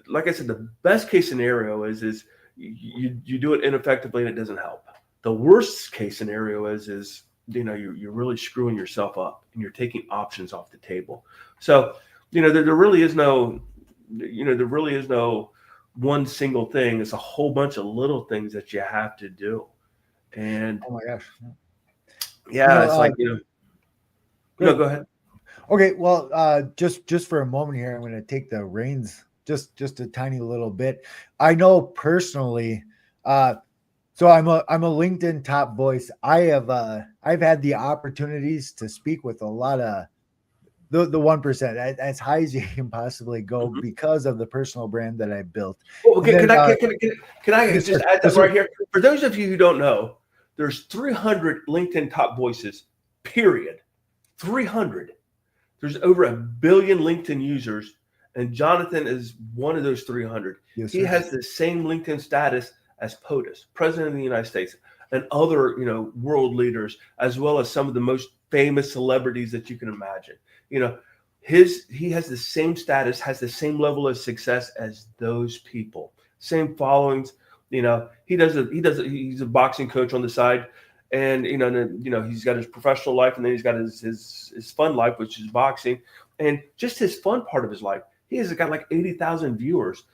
like I said, the best case scenario is you do it ineffectively and it doesn't help. The worst case scenario is you're really screwing yourself up and you're taking options off the table. So, there really is no one single thing. It's a whole bunch of little things that you have to do. And oh my gosh. Yeah, it's like, no, go ahead. Okay, well, just for a moment here, I'm going to take the reins just a tiny little bit. I know personally, so I'm a LinkedIn top voice. I've had the opportunities to speak with a lot of the 1%, as high as you can possibly go Mhm. because of the personal brand that I built. Well, And okay, then can I yes, just sir. add Yes, something right sir. here? For those of you who don't know, there's 300 LinkedIn top voices, period. 300. There's over 1 billion LinkedIn users, and Jonathan is one of those 300. Yes, He sir. has the same LinkedIn status as POTUS, President of the United States, and other world leaders, as well as some of the most famous celebrities that you can imagine. You know, he has the same status, has the same level of success as those people, same followings. He's a boxing coach on the side, and he's got his professional life, and then he's got his fun life, which is boxing, and just his fun part of his life. He has got like 80,000 viewers,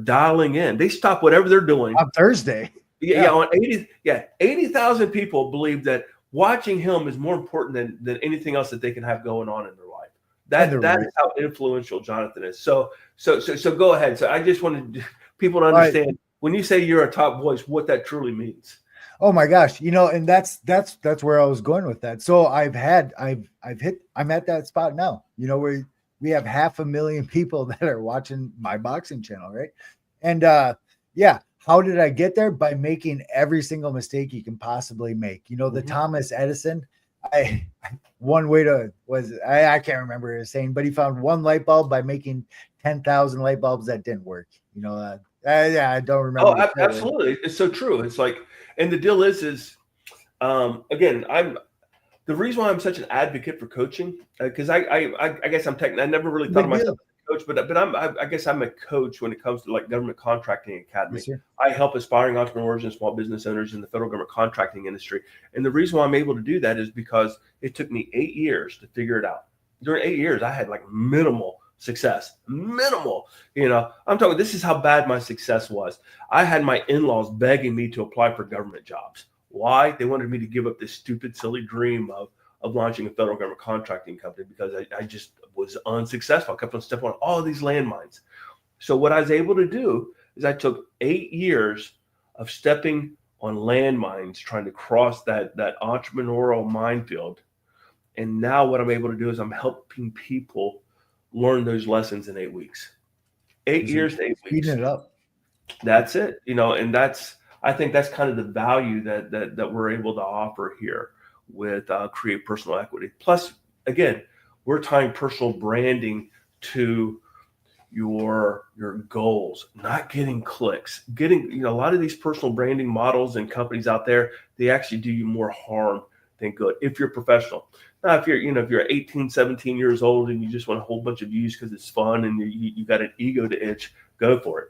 dialing in. They stop whatever they're doing. On Thursday. Yeah, on 80,000 people believe that watching him is more important than anything else that they can have going on in their life. And they're That right. is how influential Jonathan is. So go ahead. So I just wanted people to All right. understand when you say you're a top voice, what that truly means. Oh my gosh, and that's where I was going with that. So I'm at that spot now, where we have 500,000 people that are watching my boxing channel, right? And yeah, how did I get there? By making every single mistake you can possibly make. The Thomas Edison, one way to was I can't remember his saying, but he found one light bulb by making 10,000 light bulbs that didn't work. Yeah, I don't remember. Oh, absolutely. It's so true. It's like, and the deal is, again, the reason why I'm such an advocate for coaching, because I guess I never really thought of myself as a coach, but I guess I'm a coach when it comes to like government contracting academy. Yes, I help aspiring entrepreneurs and small business owners in the federal government contracting industry. And the reason why I'm able to do that is because it took me 8 years to figure it out. During 8 years, I had like minimal success. Minimal. I'm talking, this is how bad my success was. I had my in-laws begging me to apply for government jobs. Why? They wanted me to give up this stupid, silly dream of launching a federal government contracting company because I just was unsuccessful. I kept on stepping on all of these landmines. So what I was able to do is I took 8 years of stepping on landmines, trying to cross that entrepreneurial minefield. And now what I'm able to do is I'm helping people learn those lessons in 8 weeks. 8 years to 8 weeks. Speeding it up. That's it. And I think that's kind of the value that we're able to offer here with Create Personal Equity. Plus, again, we're tying personal branding to your goals, not getting clicks. Getting, a lot of these personal branding models and companies out there, they actually do you more harm than good if you're professional. Now, if you're 18, 17 years old and you just want a whole bunch of views because it's fun and you got an ego to itch, go for it.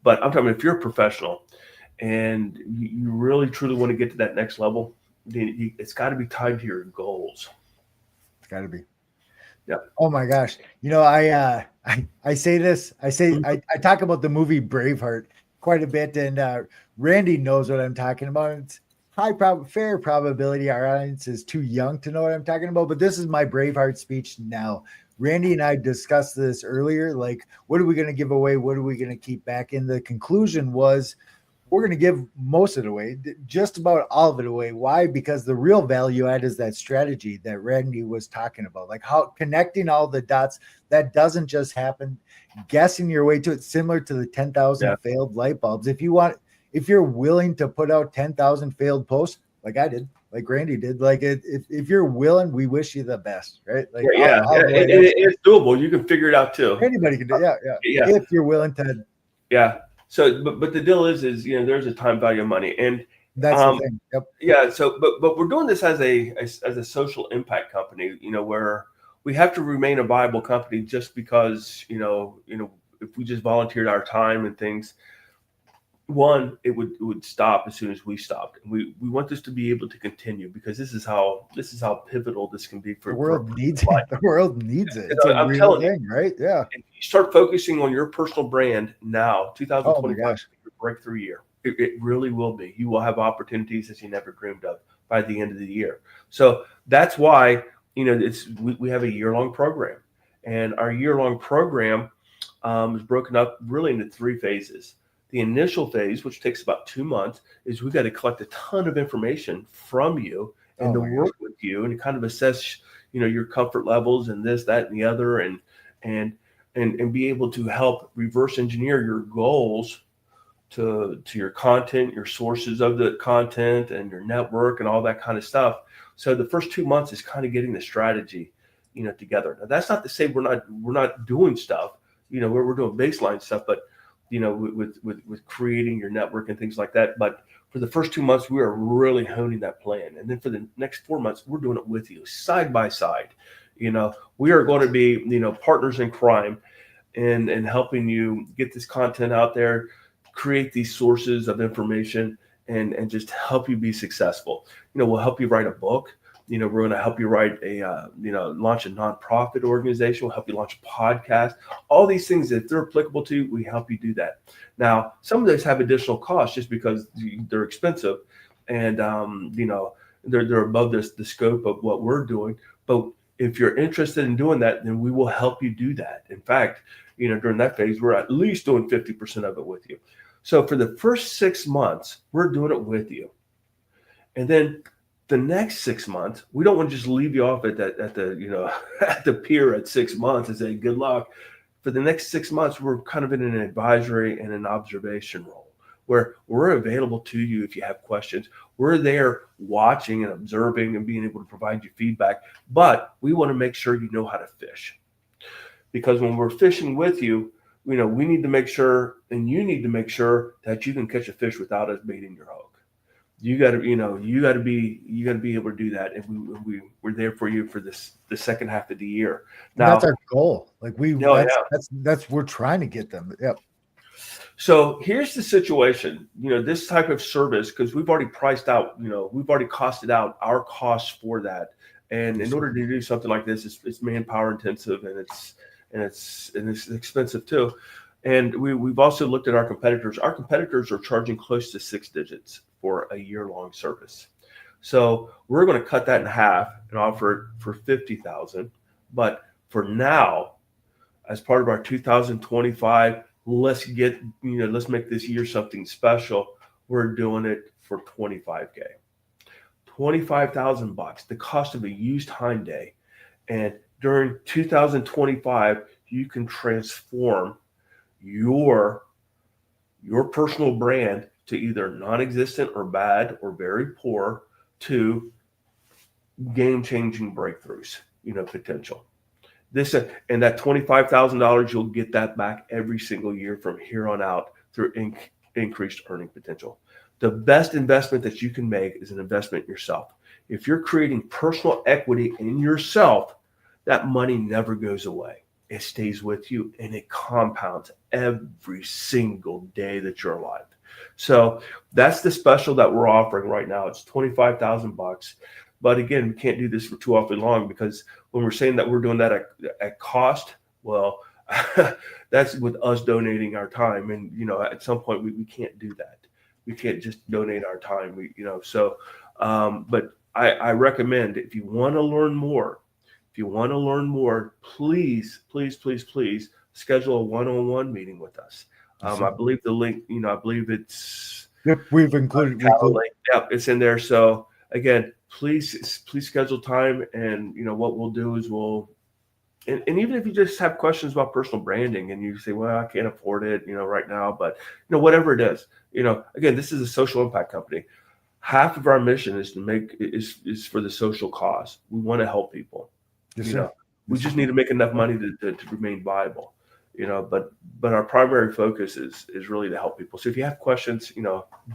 But I'm talking if you're a professional and you really truly want to get to that next level, then it's got to be tied to your goals. It's got to be. Yeah. Oh my gosh. I say this. I talk about the movie Braveheart quite a bit, and Randy knows what I'm talking about. It's fair probability our audience is too young to know what I'm talking about, but this is my Braveheart speech now. Randy and I discussed this earlier. Like, what are we going to give away? What are we going to keep back? And the conclusion was we're going to give most of it away, just about all of it away. Why? Because the real value add is that strategy that Randy was talking about, like how connecting all the dots. That doesn't just happen. Guessing your way to it, similar to the 10,000 failed light bulbs. If you're willing to put out 10,000 failed posts, like I did, like Randy did, like if you're willing, we wish you the best, right? Like it's doable. You can figure it out too. Anybody can do, yeah. If you're willing to, yeah. So, but the deal is there's a time value of money, and that's the thing. Yep. Yeah. So, but we're doing this as a social impact company, where we have to remain a viable company just because, if we just volunteered our time and things, one, it would stop as soon as we stopped. We want this to be able to continue because this is how pivotal this can be for the world needs it. The world needs it. It's a real thing, right? Yeah. If you start focusing on your personal brand now, 2025 is your breakthrough year. It really will be. You will have opportunities that you never dreamed of by the end of the year. So that's why we have a year-long program, and our year-long program is broken up really into 3 phases. The initial phase, which takes about 2 months, is we got to collect a ton of information from you and Oh to my gosh. work with you and kind of assess, your comfort levels and this, that, and the other, and and be able to help reverse engineer your goals to your content, your sources of the content, and your network, and all that kind of stuff. So the first 2 months is kind of getting the strategy, together. Now that's not to say we're not doing stuff, we're doing baseline stuff, but with creating your network and things like that. But for the first 2 months, we are really honing that plan, and then for the next 4 months, we're doing it with you, side by side. We are going to be partners in crime, and helping you get this content out there, create these sources of information, and just help you be successful. We'll help you write a book. We're going to help you write launch a nonprofit organization. We'll help you launch a podcast. All these things, if they're applicable to you, we help you do that. Now, some of those have additional costs just because they're expensive, and they're above the scope of what we're doing. But if you're interested in doing that, then we will help you do that. In fact, during that phase, we're at least doing 50% of it with you. So for the first 6 months, we're doing it with you. And then the next 6 months, we don't want to just leave you off at the at the pier at 6 months and say good luck. For the next 6 months, we're kind of in an advisory and an observation role where we're available to you if you have questions. We're there watching and observing and being able to provide you feedback, but we want to make sure you know how to fish. Because when we're fishing with you, we need to make sure, and you need to make sure that you can catch a fish without us baiting your hook. You got to, you got to be able to do that. And we're there for you for the second half of the year. Now, That's our goal. Like that's we're trying to get them. Yep. So here's the situation, this type of service, because we've already priced out, we've already costed out our costs for that. And in order to do something like this, it's manpower intensive, and it's expensive too. And we've also looked at our competitors. Our competitors are charging close to 6 digits for a year-long service. So we're going to cut that in half and offer it for $50,000. But for now, as part of our 2025, let's make this year something special. We're doing it for $25K, $25,000, the cost of a used Hyundai. And during 2025, you can transform your personal brand to either non-existent or bad or very poor to game-changing breakthroughs, potential. This and that $25,000, you'll get that back every single year from here on out through increased earning potential. The best investment that you can make is an investment in yourself. If you're creating personal equity in yourself, that money never goes away. It stays with you, and it compounds every single day that you're alive. So that's the special that we're offering right now. It's $25,000. But again, we can't do this for too awfully long, because when we're saying that we're doing that at cost, well, that's with us donating our time. And, at some point we can't do that. We can't just donate our time. But I recommend, if you want to learn more, please schedule a one-on-one meeting with us. I believe the link, I believe it's. Yep, we've included. Yep, it's in there. So again, please schedule time, and what we'll do is and even if you just have questions about personal branding and you say, well, I can't afford it, right now, but whatever it is, again, this is a social impact company. Half of our mission is is for the social cause. We want to help people. We just need to make enough money to remain viable. But our primary focus is really to help people. So if you have questions,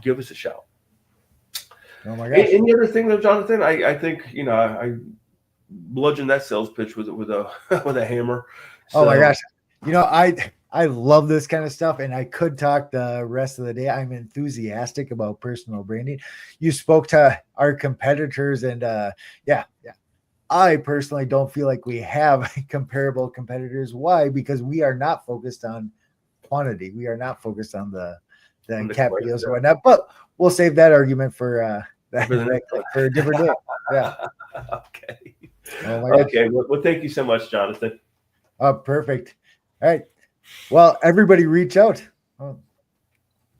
give us a shout. Oh my gosh. Any other thing though, Jonathan? I think I bludgeoned that sales pitch with a with a hammer. So. Oh my gosh. I love this kind of stuff, and I could talk the rest of the day. I'm enthusiastic about personal branding. You spoke to our competitors, and yeah. I personally don't feel like we have comparable competitors. Why? Because we are not focused on quantity. We are not focused on the cap deals or whatnot. But we'll save that argument for a different day. Yeah. Okay. Oh my gosh. Okay. Well, thank you so much, Jonathan. Perfect. All right. Well, everybody reach out. Oh,